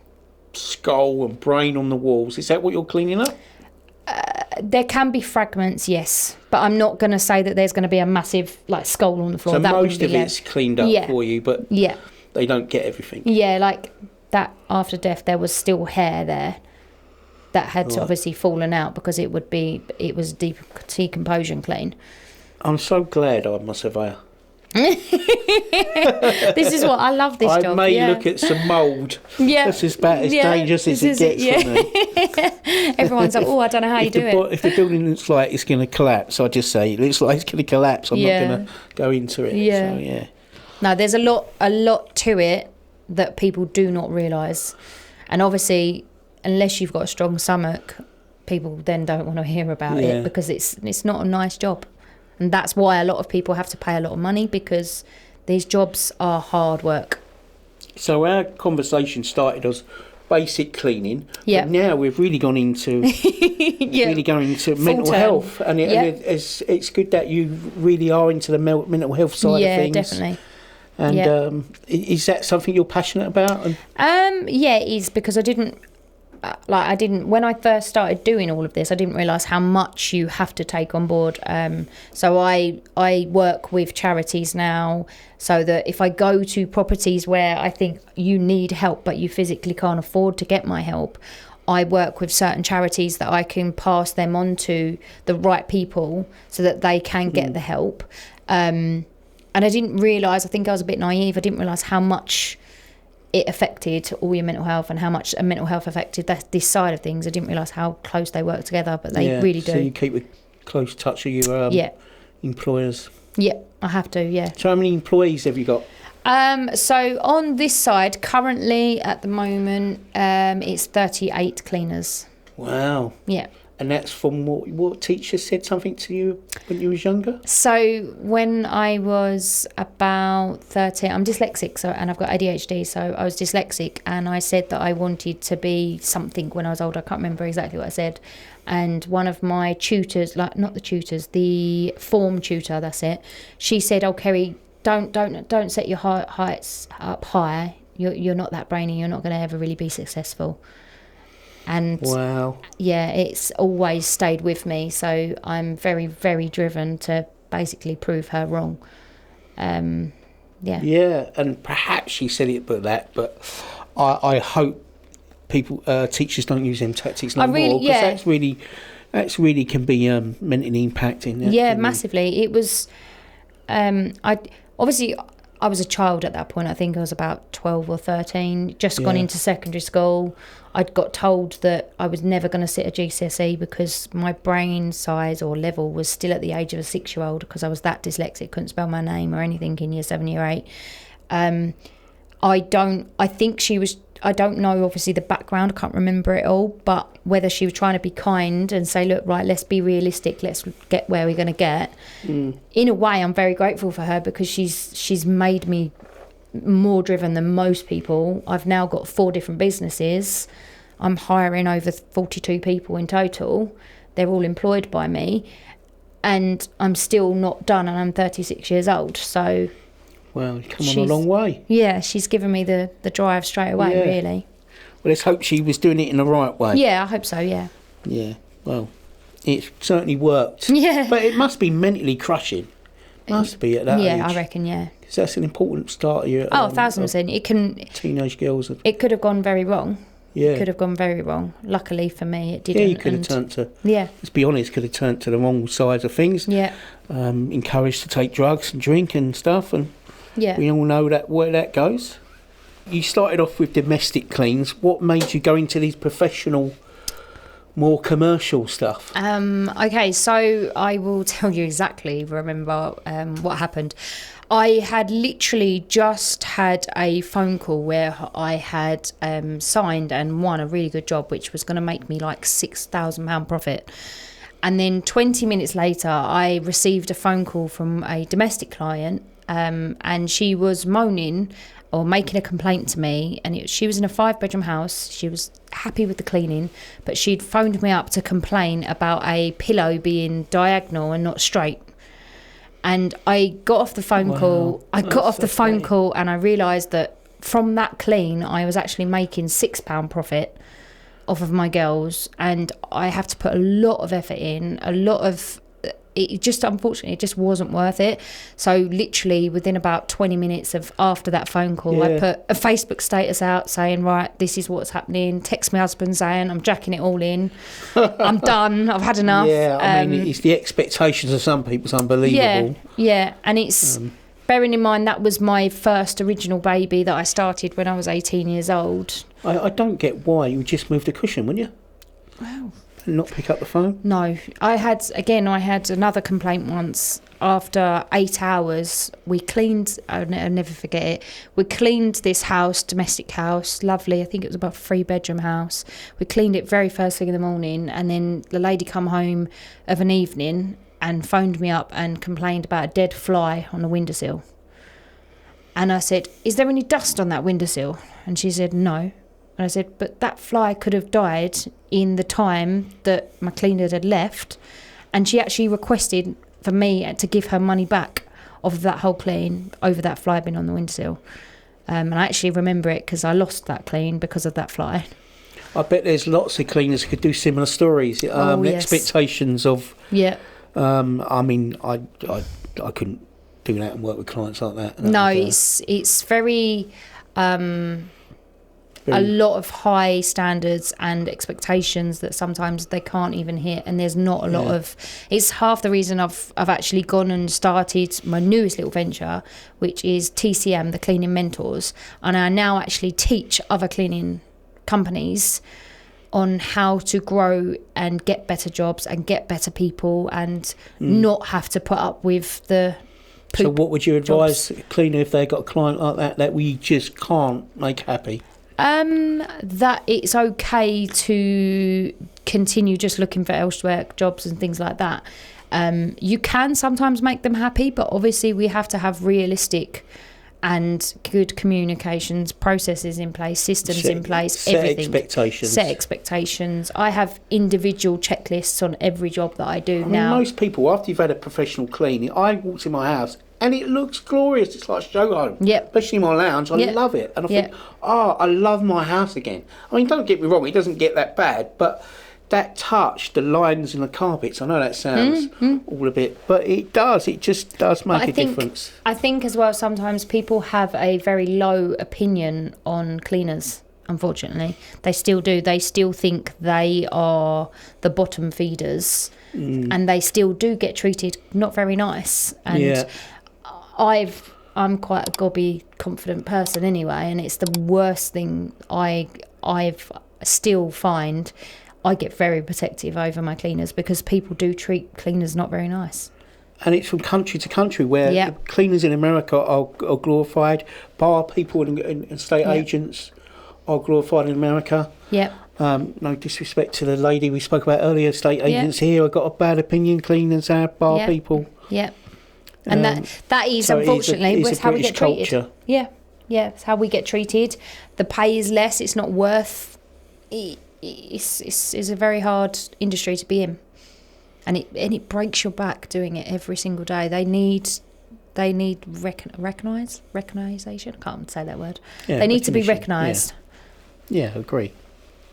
[SPEAKER 1] skull and brain on the walls, is that what you're cleaning up?
[SPEAKER 2] There can be fragments, yes, but I'm not going to say that there's going to be a massive like skull on the floor.
[SPEAKER 1] So most of it's cleaned up for you, but they don't get everything.
[SPEAKER 2] Yeah, like that after death, there was still hair there that had obviously fallen out because it was decomposition clean.
[SPEAKER 1] I'm so glad I'm a surveyor.
[SPEAKER 2] This is what I love this job.
[SPEAKER 1] I may look at some mould. Yeah, that's about as dangerous as it gets for me.
[SPEAKER 2] Everyone's like, I don't know how you do it.
[SPEAKER 1] If the building looks like it's going to collapse, I just say it looks like it's going to collapse. I'm not going to go into it.
[SPEAKER 2] Yeah.
[SPEAKER 1] So,
[SPEAKER 2] No, there's a lot to it that people do not realise, and obviously, unless you've got a strong stomach, people then don't want to hear about it because it's not a nice job. And that's why a lot of people have to pay a lot of money, because these jobs are hard work. So
[SPEAKER 1] our conversation started as basic cleaning, but now we've really gone into mental health, and it's good that you really are into the mental health side of things. Yeah,
[SPEAKER 2] definitely.
[SPEAKER 1] And is that something you're passionate about?
[SPEAKER 2] Yeah, it is, because I didn't when I first started doing all of this, I didn't realise how much you have to take on board. So I work with charities now, so that if I go to properties where I think you need help but you physically can't afford to get my help, I work with certain charities that I can pass them on to the right people so that they can get the help. And I didn't realise, I think I was a bit naive, I didn't realise how much it affected all your mental health and how much mental health affected this side of things. I didn't realise how close they work together, but they really do.
[SPEAKER 1] So you keep a close touch of your employers?
[SPEAKER 2] Yeah, I have to, yeah.
[SPEAKER 1] So how many employees have you got?
[SPEAKER 2] So on this side, currently at the moment, it's 38 cleaners.
[SPEAKER 1] Wow.
[SPEAKER 2] Yeah.
[SPEAKER 1] And that's from what teacher said something to you when you was younger?
[SPEAKER 2] So when I was about 13, I'm dyslexic, and I've got ADHD, so I was dyslexic, and I said that I wanted to be something when I was older. I can't remember exactly what I said. And one of my tutors, the form tutor, that's it, she said, Kerry, don't set your heights up high. You're not that brainy. You're not going to ever really be successful. And
[SPEAKER 1] wow.
[SPEAKER 2] yeah, it's always stayed with me. So I'm very, very driven to basically prove her wrong.
[SPEAKER 1] Yeah, and perhaps she said it but I hope people, teachers don't use them tactics no more, because that's really can be mentally impacting.
[SPEAKER 2] Yeah, massively. It was, I was a child at that point. I think I was about 12 or 13, just gone into secondary school. I'd got told that I was never going to sit a GCSE because my brain size or level was still at the age of a 6-year-old, because I was that dyslexic, couldn't spell my name or anything in year 7, year 8. I don't know, obviously, the background. I can't remember it all, but whether she was trying to be kind and say, look, right, let's be realistic, let's get where we're going to get. In a way, I'm very grateful for her, because she's made me more driven than most people. I've now got 4 different businesses. I'm hiring over 42 people in total. They're all employed by me, and I'm still not done, and I'm 36 years old. So,
[SPEAKER 1] well, you've come on a long way.
[SPEAKER 2] Yeah, she's given me the drive straight away, really.
[SPEAKER 1] Well, let's hope she was doing it in the right way.
[SPEAKER 2] Yeah, I hope so, yeah.
[SPEAKER 1] Yeah, well, it certainly worked.
[SPEAKER 2] Yeah.
[SPEAKER 1] But it must be mentally crushing. Must be at that age.
[SPEAKER 2] Yeah, I reckon, yeah.
[SPEAKER 1] Because that's an important start of your...
[SPEAKER 2] 1,000%. It can...
[SPEAKER 1] Teenage girls.
[SPEAKER 2] It could have gone very wrong.
[SPEAKER 1] Yeah.
[SPEAKER 2] It could have gone very wrong. Luckily for me, it didn't.
[SPEAKER 1] Yeah, you could have turned to...
[SPEAKER 2] Yeah.
[SPEAKER 1] Let's be honest, could have turned to the wrong side of things.
[SPEAKER 2] Yeah.
[SPEAKER 1] Encouraged to take drugs and drink and stuff, and we all know that where that goes. You started off with domestic cleans. What made you go into these professional, more commercial stuff?
[SPEAKER 2] Okay, so I will tell you exactly, remember what happened. I had literally just had a phone call where I had signed and won a really good job, which was going to make me like £6,000 profit. And then 20 minutes later, I received a phone call from a domestic client, and she was moaning or making a complaint to me. And she was in a 5-bedroom house. She was happy with the cleaning, but she'd phoned me up to complain about a pillow being diagonal and not straight. And I got off the phone call. I got off the phone call, and I realised that from that clean, I was actually making £6 profit off of my girls, and I have to put a lot of effort in, it just, unfortunately, it just wasn't worth it. So literally within about 20 minutes of after that phone call, I put a Facebook status out saying, right, this is what's happening. Text my husband saying, I'm jacking it all in. I'm done. I've had enough.
[SPEAKER 1] Yeah, I mean, it's the expectations of some people's unbelievable.
[SPEAKER 2] Yeah, and it's... bearing in mind that was my first original baby that I started when I was 18 years old.
[SPEAKER 1] I don't get why you just moved a cushion, wouldn't you?
[SPEAKER 2] Wow.
[SPEAKER 1] And not pick up the phone?
[SPEAKER 2] No. I had another complaint once. After 8 hours, we cleaned, I'll never forget it, we cleaned this house, domestic house, lovely, I think it was about a 3-bedroom house. We cleaned it very first thing in the morning, and then the lady come home of an evening and phoned me up and complained about a dead fly on the windowsill. And I said, is there any dust on that windowsill? And she said, no. And I said, but that fly could have died in the time that my cleaner had left. And she actually requested for me to give her money back of that whole clean over that fly being on the windowsill. And I actually remember it because I lost that clean because of that fly.
[SPEAKER 1] I bet there's lots of cleaners who could do similar stories.
[SPEAKER 2] Yes.
[SPEAKER 1] Expectations of...
[SPEAKER 2] Yeah.
[SPEAKER 1] I mean, I couldn't do that and work with clients like that.
[SPEAKER 2] No, it's very... a lot of high standards and expectations that sometimes they can't even hit, and there's not a lot of... It's half the reason I've actually gone and started my newest little venture, which is TCM, the Cleaning Mentors, and I now actually teach other cleaning companies on how to grow and get better jobs and get better people and not have to put up with the poop.
[SPEAKER 1] So what would you advise
[SPEAKER 2] jobs.
[SPEAKER 1] a cleaner if they got a client like that we just can't make happy?
[SPEAKER 2] That it's okay to continue just looking for elsewhere jobs and things like that. You can sometimes make them happy, but obviously we have to have realistic and good communications, processes in place, systems in place, everything. Set expectations. I have individual checklists on every job that I do now.
[SPEAKER 1] Most people, after you've had a professional clean, I walked in my house, and it looks glorious. It's like a show home.
[SPEAKER 2] Yep.
[SPEAKER 1] Especially in my lounge. I love it. And I think, I love my house again. I mean, don't get me wrong, it doesn't get that bad, but that touch, the lines and the carpets, I know that sounds all a bit, but it does. It just does make a difference.
[SPEAKER 2] I think as well, sometimes people have a very low opinion on cleaners, unfortunately. They still do. They still think they are the bottom feeders, and they still do get treated not very nice. And I'm quite a gobby, confident person anyway, and it's the worst thing I've still find. I get very protective over my cleaners because people do treat cleaners not very nice.
[SPEAKER 1] And it's from country to country where the cleaners in America are glorified, bar people and estate agents are glorified in America.
[SPEAKER 2] Yep.
[SPEAKER 1] No disrespect to the lady we spoke about earlier, estate agents here. I got a bad opinion, cleaners are bar people.
[SPEAKER 2] Yep. And that is, so unfortunately, that's how we get treated. Culture. Yeah, that's how we get treated. The pay is less, it's not worth it. It's a very hard industry to be in, and it breaks your back doing it every single day. They need recognisation. I can't say that word. They need to be recognised.
[SPEAKER 1] Yeah, agree.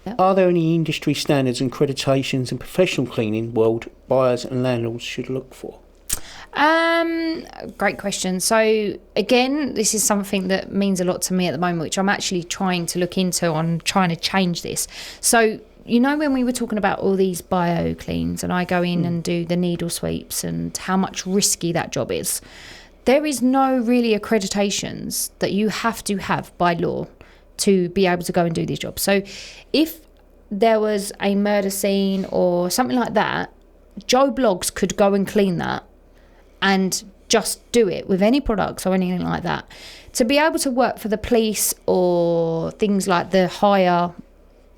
[SPEAKER 1] Yeah. Are there any industry standards and accreditations in professional cleaning world buyers and landlords should look for?
[SPEAKER 2] Great question. So again, this is something that means a lot to me at the moment, which I'm actually trying to look into on trying to change this. So, you know, when we were talking about all these bio cleans and I go in and do the needle sweeps and how much risky that job is, there is no really accreditations that you have to have by law to be able to go and do these jobs. So if there was a murder scene or something like that, Joe Bloggs could go and clean that and just do it with any products or anything like that. To be able to work for the police or things like the higher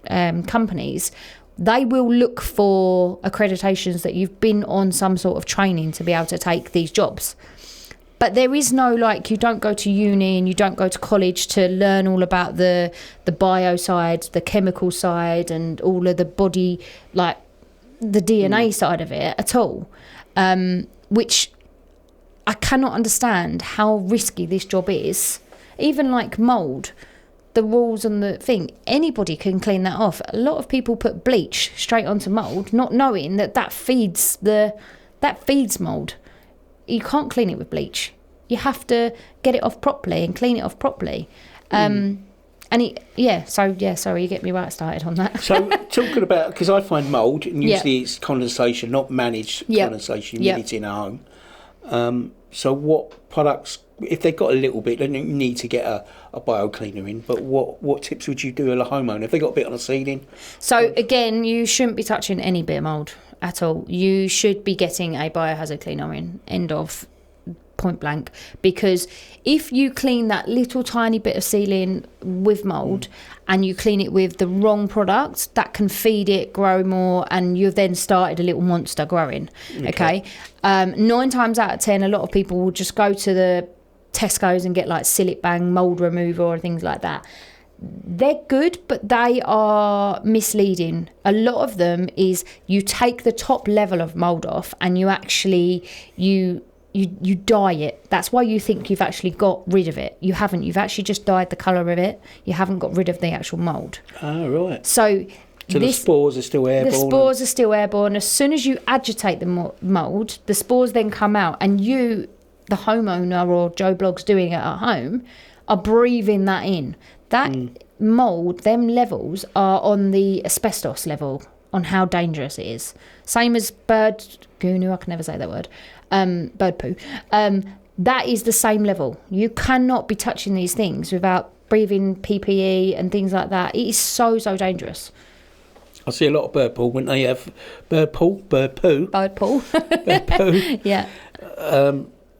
[SPEAKER 2] companies, they will look for accreditations that you've been on some sort of training to be able to take these jobs. But there is no, like, you don't go to uni and you don't go to college to learn all about the bio side, the chemical side, and all of the body, like the DNA side of it at all, which I cannot understand how risky this job is. Even like mould, the rules on the thing, anybody can clean that off. A lot of people put bleach straight onto mould, not knowing that feeds mould. You can't clean it with bleach. You have to get it off properly and clean it off properly. Sorry, you get me right started on that.
[SPEAKER 1] So talking about, because I find mould, and usually it's condensation, not managed condensation, you need it in a home. So what products, if they've got a little bit, they don't need to get a bio cleaner in, but what tips would you do as a homeowner if they got a bit on the ceiling?
[SPEAKER 2] So again, you shouldn't be touching any bit of mould at all. You should be getting a biohazard cleaner in, end of, point blank, because if you clean that little tiny bit of ceiling with mould and you clean it with the wrong product, that can feed it, grow more, and you've then started a little monster growing. Okay. 9 times out of 10, a lot of people will just go to the Tesco's and get like Sillet Bang mould remover or things like that. They're good, but they are misleading. A lot of them is you take the top level of mould off and you actually you dye it. That's why you think you've actually got rid of it. You haven't. You've actually just dyed the colour of it. You haven't got rid of the actual mould.
[SPEAKER 1] Oh, right.
[SPEAKER 2] So
[SPEAKER 1] the spores are still airborne? The
[SPEAKER 2] spores are still airborne. As soon as you agitate the mould, the spores then come out, and you, the homeowner or Joe Bloggs doing it at home, are breathing that in. That mould, them levels are on the asbestos level, on how dangerous it is. Same as bird goo, I can never say that word. Bird poo. That is the same level. You cannot be touching these things without breathing PPE and things like that. It is so dangerous.
[SPEAKER 1] I see a lot of bird poo when they have bird poo.
[SPEAKER 2] Yeah.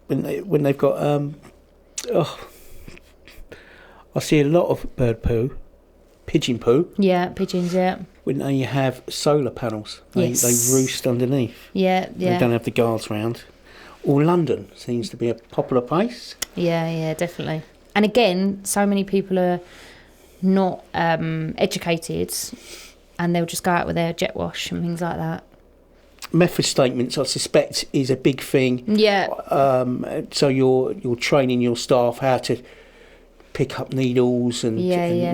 [SPEAKER 1] When they've got I see a lot of bird poo, pigeon poo.
[SPEAKER 2] Yeah, pigeons. Yeah.
[SPEAKER 1] When they have solar panels, they roost underneath.
[SPEAKER 2] Yeah.
[SPEAKER 1] They don't have the guards round. Or London seems to be a popular place.
[SPEAKER 2] Yeah, definitely. And again, so many people are not educated, and they'll just go out with their jet wash and things like that.
[SPEAKER 1] method statements, I suspect, is a big thing.
[SPEAKER 2] Yeah.
[SPEAKER 1] So you're training your staff how to pick up needles and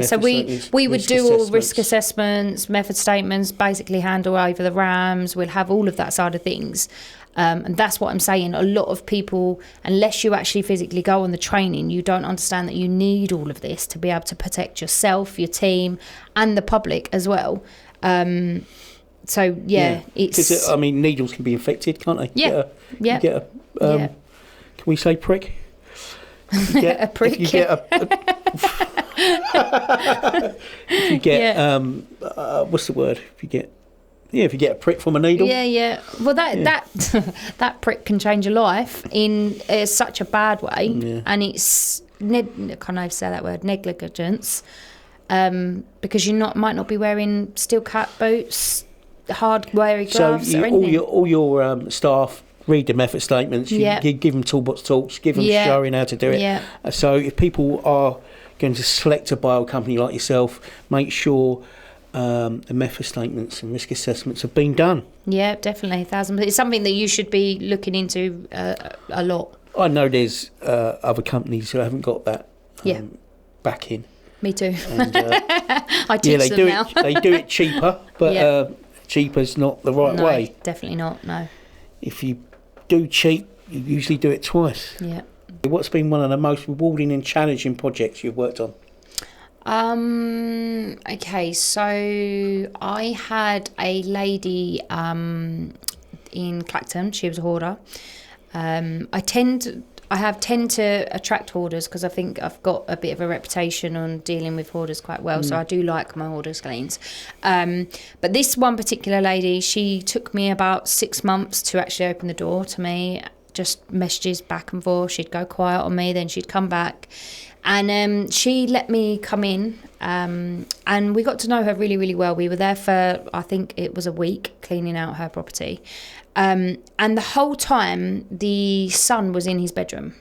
[SPEAKER 2] So we would do all risk assessments, method statements, basically handle over the RAMs. We'll have all of that side of things. And that's what I'm saying. A lot of people, unless you actually physically go on the training, you don't understand that you need all of this to be able to protect yourself, your team, and the public as well. It's...
[SPEAKER 1] I mean, needles can be infected, can't they? Can we say prick?
[SPEAKER 2] A prick.
[SPEAKER 1] If you get what's the word? If you get a prick from a needle.
[SPEAKER 2] Yeah. Well, that prick can change your life in such a bad way, and it's can I say that word? Negligence, because you might not be wearing steel cap boots, hard weary gloves, or anything.
[SPEAKER 1] All your staff read the method statements. You give them toolbox talks, give them showing how to do it.
[SPEAKER 2] Yeah.
[SPEAKER 1] So if people are going to select a bio company like yourself, make sure the method statements and risk assessments have been done.
[SPEAKER 2] Yeah, definitely, 1,000%. It's something that you should be looking into a lot.
[SPEAKER 1] I know there's other companies who haven't got that backing.
[SPEAKER 2] Me too.
[SPEAKER 1] And,
[SPEAKER 2] I teach them now.
[SPEAKER 1] They do it cheaper, but cheaper's not the right way.
[SPEAKER 2] Definitely not. No.
[SPEAKER 1] If you do cheap, you usually do it twice.
[SPEAKER 2] Yeah.
[SPEAKER 1] What's been one of the most rewarding and challenging projects you've worked on?
[SPEAKER 2] Okay, so I had a lady in Clacton. She was a hoarder. I tend to attract hoarders because I think I've got a bit of a reputation on dealing with hoarders quite well. So I do like my hoarders cleans. But this one particular lady, she took me about 6 months to actually open the door to me. Just messages back and forth. She'd go quiet on me, then she'd come back. And she let me come in, and we got to know her really, really well. We were there for, I think it was a week, cleaning out her property. And the whole time, the son was in his bedroom.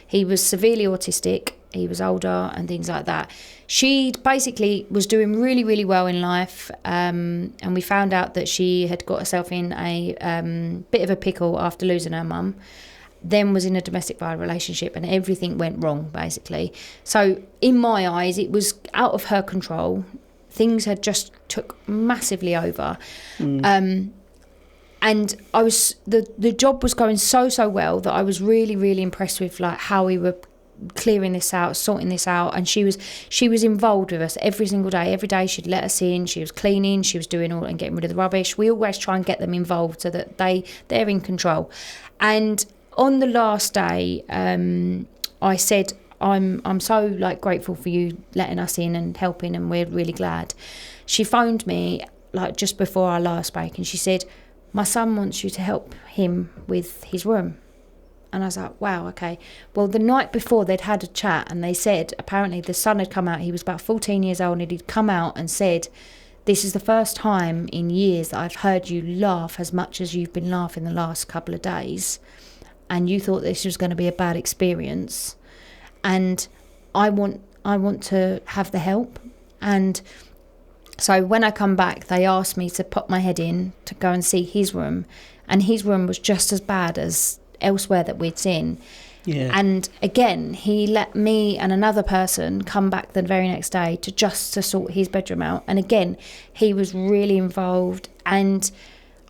[SPEAKER 2] He was severely autistic. He was older and things like that. She basically was doing really, really well in life. And we found out that she had got herself in a bit of a pickle after losing her mum. Then was in a domestic violence relationship, and everything went wrong, basically. So in my eyes, it was out of her control. Things had just took massively over. And I was the job was going so well that I was really, really impressed with like how we were clearing this out, sorting this out. And she was involved with us every single day. Every day she'd let us in, she was cleaning, she was doing all and getting rid of the rubbish. We always try and get them involved so that they're in control. And on the last day, I said, I'm so like grateful for you letting us in and helping, and we're really glad. She phoned me like just before our last break, and she said, my son wants you to help him with his room. And I was like, wow, okay. Well, the night before they'd had a chat, and they said apparently the son had come out. He was about 14 years old, and he'd come out and said, this is the first time in years that I've heard you laugh as much as you've been laughing the last couple of days. And you thought this was going to be a bad experience, and I want to have the help. And so when I come back, they asked me to pop my head in to go and see his room, and his room was just as bad as elsewhere that we'd seen.
[SPEAKER 1] Yeah.
[SPEAKER 2] And again, he let me and another person come back the very next day to sort his bedroom out. And again, he was really involved, and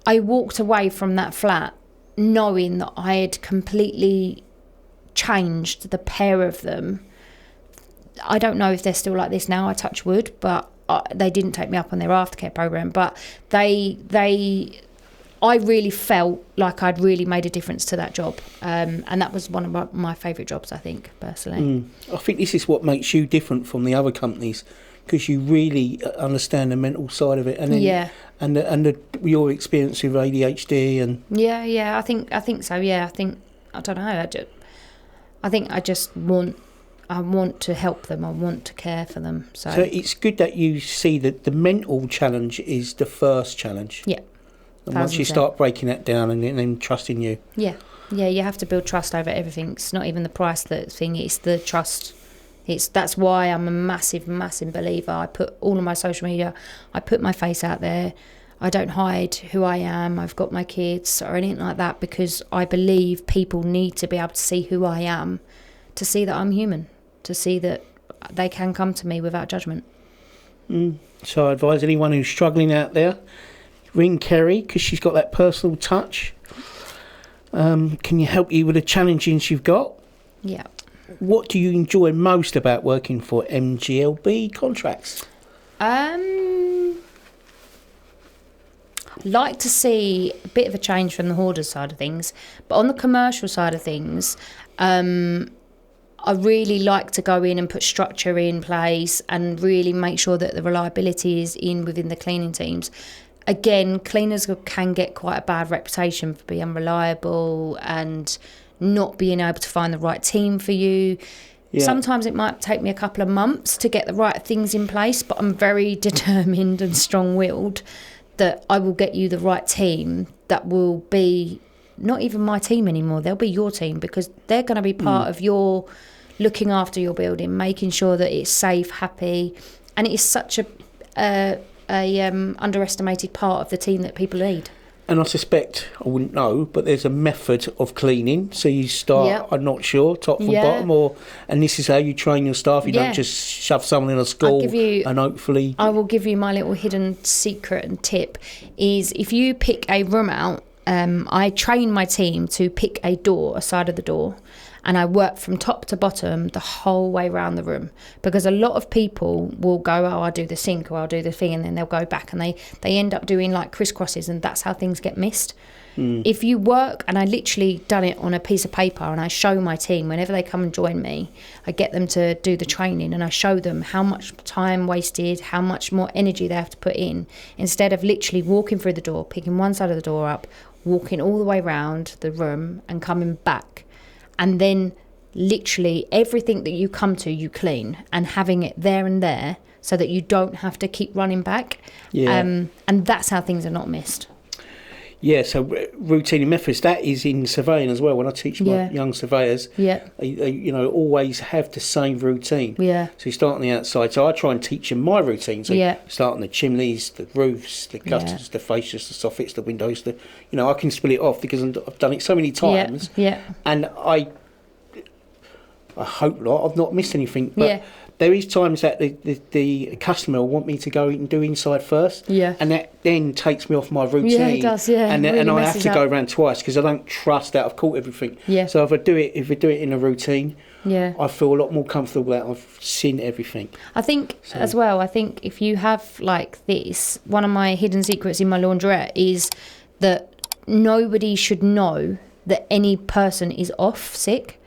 [SPEAKER 2] I walked away from that flat knowing that I had completely changed the pair of them. I don't know if they're still like this now, I touch wood, but they didn't take me up on their aftercare program. But I really felt like I'd really made a difference to that job. And that was one of my favourite jobs, I think, personally.
[SPEAKER 1] I think this is what makes you different from the other companies, because you really understand the mental side of it, and then, and your experience with ADHD and
[SPEAKER 2] I think so. Yeah, I don't know. I think I just want to help them. I want to care for them. So
[SPEAKER 1] it's good that you see that the mental challenge is the first challenge.
[SPEAKER 2] Yeah.
[SPEAKER 1] And once you start breaking that down and then trusting you.
[SPEAKER 2] Yeah, you have to build trust over everything. It's not even the price thing; it's the trust. That's why I'm a massive believer. I put all of my social media, I put my face out there. I don't hide who I am. I've got my kids or anything like that, because I believe people need to be able to see who I am, to see that I'm human, to see that they can come to me without judgment.
[SPEAKER 1] So I advise anyone who's struggling out there, ring Kerry, because she's got that personal touch. Can you help you with the challenges you've got?
[SPEAKER 2] Yeah.
[SPEAKER 1] What do you enjoy most about working for MGLB contracts?
[SPEAKER 2] Like to see a bit of a change from the hoarder side of things, but on the commercial side of things, I really like to go in and put structure in place and really make sure that the reliability is in within the cleaning teams. Again, cleaners can get quite a bad reputation for being unreliable and not being able to find the right team for you. Yeah. Sometimes it might take me a couple of months to get the right things in place, but I'm very determined and strong-willed that I will get you the right team that will be not even my team anymore. They'll be your team, because they're going to be part of your looking after your building, making sure that it's safe, happy. And it is such a underestimated part of the team that people need. And
[SPEAKER 1] I suspect, I wouldn't know, but there's a method of cleaning. So you start, I'm not sure, top from bottom, and this is how you train your staff. You don't just shove someone in a school and hopefully...
[SPEAKER 2] I will give you my little hidden secret and tip, is if you pick a room out, I train my team to pick a side of the door, and I work from top to bottom the whole way around the room, because a lot of people will go, oh, I'll do the sink or I'll do the thing, and then they'll go back and they end up doing like crisscrosses, and that's how things get missed. If you work, and I literally done it on a piece of paper, and I show my team whenever they come and join me, I get them to do the training, and I show them how much time wasted, how much more energy they have to put in, instead of literally walking through the door, picking one side of the door up, walking all the way around the room and coming back. And then literally everything that you come to, you clean, and having it there and there so that you don't have to keep running back. And that's how things are not missed.
[SPEAKER 1] Yeah, so routine and methods, that is in surveying as well. When I teach my young surveyors, always have the same routine. Yeah. So you start on the outside. So I try and teach them my routine. So you start on the chimneys, the roofs, the gutters, the fascias, the soffits, the windows. I can split it off because I've done it so many times. Yeah. And I hope not. I've not missed anything. But there is times that the customer will want me to go and do inside first. Yeah. And that then takes me off my routine. Yeah, it does, And really I have to go around twice because I don't trust that I've caught everything. Yeah. So if we do it in a routine, I feel a lot more comfortable that I've seen everything.
[SPEAKER 2] I think as well, if you have like this, one of my hidden secrets in my laundrette is that nobody should know that any person is off sick.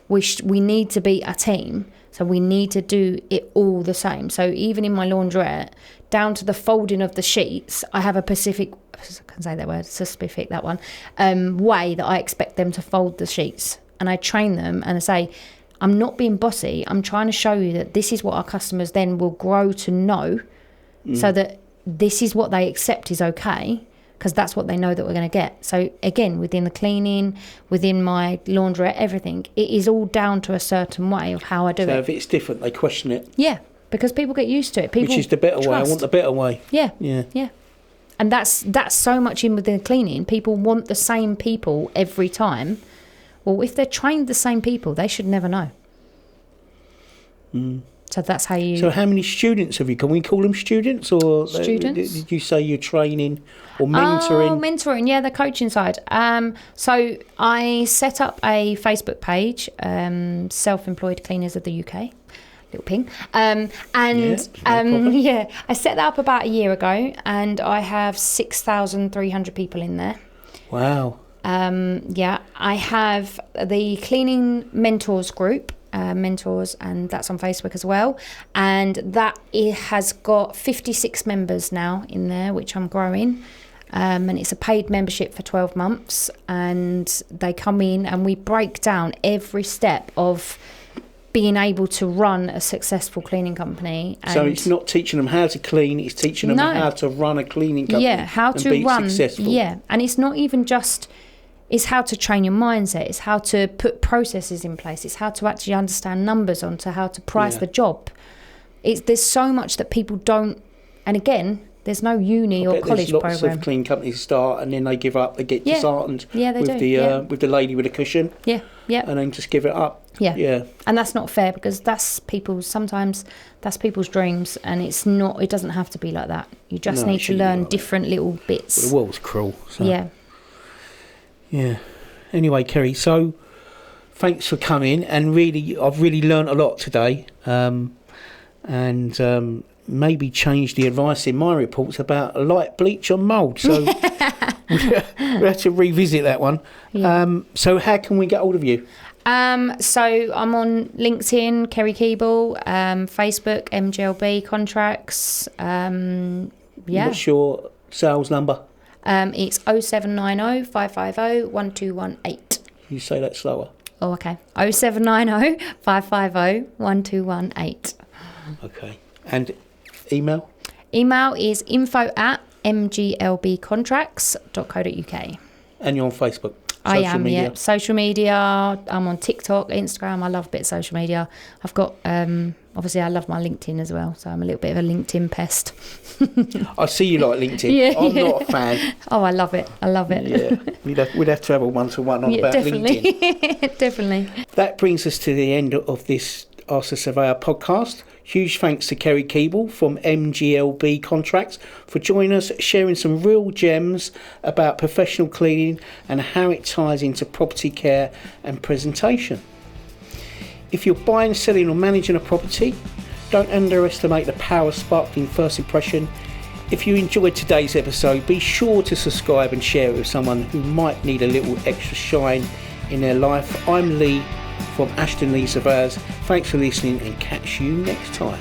[SPEAKER 2] We need to be a team. So we need to do it all the same. So even in my laundrette, down to the folding of the sheets, I have a specific way that I expect them to fold the sheets. And I train them and I say, I'm not being bossy. I'm trying to show you that this is what our customers then will grow to know, so that this is what they accept is okay, because that's what they know that we're going to get. So again, within the cleaning, within my laundrette, everything, it is all down to a certain way of how I do it.
[SPEAKER 1] So if it's different, they question it.
[SPEAKER 2] Yeah, because people get used to it.
[SPEAKER 1] Which is the better way. I want the better way.
[SPEAKER 2] Yeah. And that's so much in within cleaning. People want the same people every time. Well, if they're trained the same people, they should never know. So that's how you...
[SPEAKER 1] So how many students have you? Can we call them students? Or
[SPEAKER 2] students?
[SPEAKER 1] Did you say you're training or mentoring?
[SPEAKER 2] Oh, mentoring, the coaching side. So I set up a Facebook page, Self-Employed Cleaners of the UK. Little ping. I set that up about a year ago, and I have 6,300 people in there.
[SPEAKER 1] Wow.
[SPEAKER 2] I have the Cleaning Mentors group, Mentors, and that's on Facebook as well, and that it has got 56 members now in there, which I'm growing, and it's a paid membership for 12 months, and they come in and we break down every step of being able to run a successful cleaning company. And
[SPEAKER 1] so it's not teaching them how to clean, it's teaching them how to run a cleaning company,
[SPEAKER 2] how to be successful. And it's not even just... It's how to train your mindset. It's how to put processes in place. It's how to actually understand numbers onto how to price the job. There's so much that people don't... And again, There's no uni or college
[SPEAKER 1] there's lots
[SPEAKER 2] program.
[SPEAKER 1] of cleaning companies start and then they give up. They get disheartened
[SPEAKER 2] They
[SPEAKER 1] with
[SPEAKER 2] do.
[SPEAKER 1] with the lady with the cushion.
[SPEAKER 2] Yeah.
[SPEAKER 1] And then just give it up.
[SPEAKER 2] Yeah. And that's not fair, because sometimes that's people's dreams, and it doesn't have to be like that. You just need to learn different little bits.
[SPEAKER 1] Well, the world's cruel. So.
[SPEAKER 2] Yeah.
[SPEAKER 1] Anyway, Kerry, so thanks for coming, and I've really learnt a lot today, and maybe changed the advice in my reports about light bleach on mould. So we have to revisit that one.
[SPEAKER 2] Yeah.
[SPEAKER 1] So how can we get hold of you?
[SPEAKER 2] So I'm on LinkedIn, Kerry Keeble, Facebook, MGLB contracts.
[SPEAKER 1] What's your sales number?
[SPEAKER 2] It's 0790 550 1218.
[SPEAKER 1] You say that slower.
[SPEAKER 2] Oh, okay. 0790 550 1218.
[SPEAKER 1] Okay. And email?
[SPEAKER 2] Email is info@mglbcontracts.co.uk.
[SPEAKER 1] And you're on Facebook?
[SPEAKER 2] I am, yeah. Social media. I'm on TikTok, Instagram. I love a bit of social media. I've got, obviously, I love my LinkedIn as well. So I'm a little bit of a LinkedIn pest.
[SPEAKER 1] I see you like LinkedIn. I'm not a fan.
[SPEAKER 2] Oh, I love it. Yeah.
[SPEAKER 1] We'd have to have a one-to-one on about
[SPEAKER 2] definitely.
[SPEAKER 1] LinkedIn.
[SPEAKER 2] Definitely.
[SPEAKER 1] That brings us to the end of this Ask the Surveyor podcast. Huge thanks to Kerry Keeble from MGLB Contracts for joining us, sharing some real gems about professional cleaning and how it ties into property care and presentation. If you're buying, selling or managing a property, don't underestimate the power of sparkling first impression. If you enjoyed today's episode, be sure to subscribe and share it with someone who might need a little extra shine in their life. I'm Lee from Ashton Lee Surveyors. Thanks for listening, and catch you next time.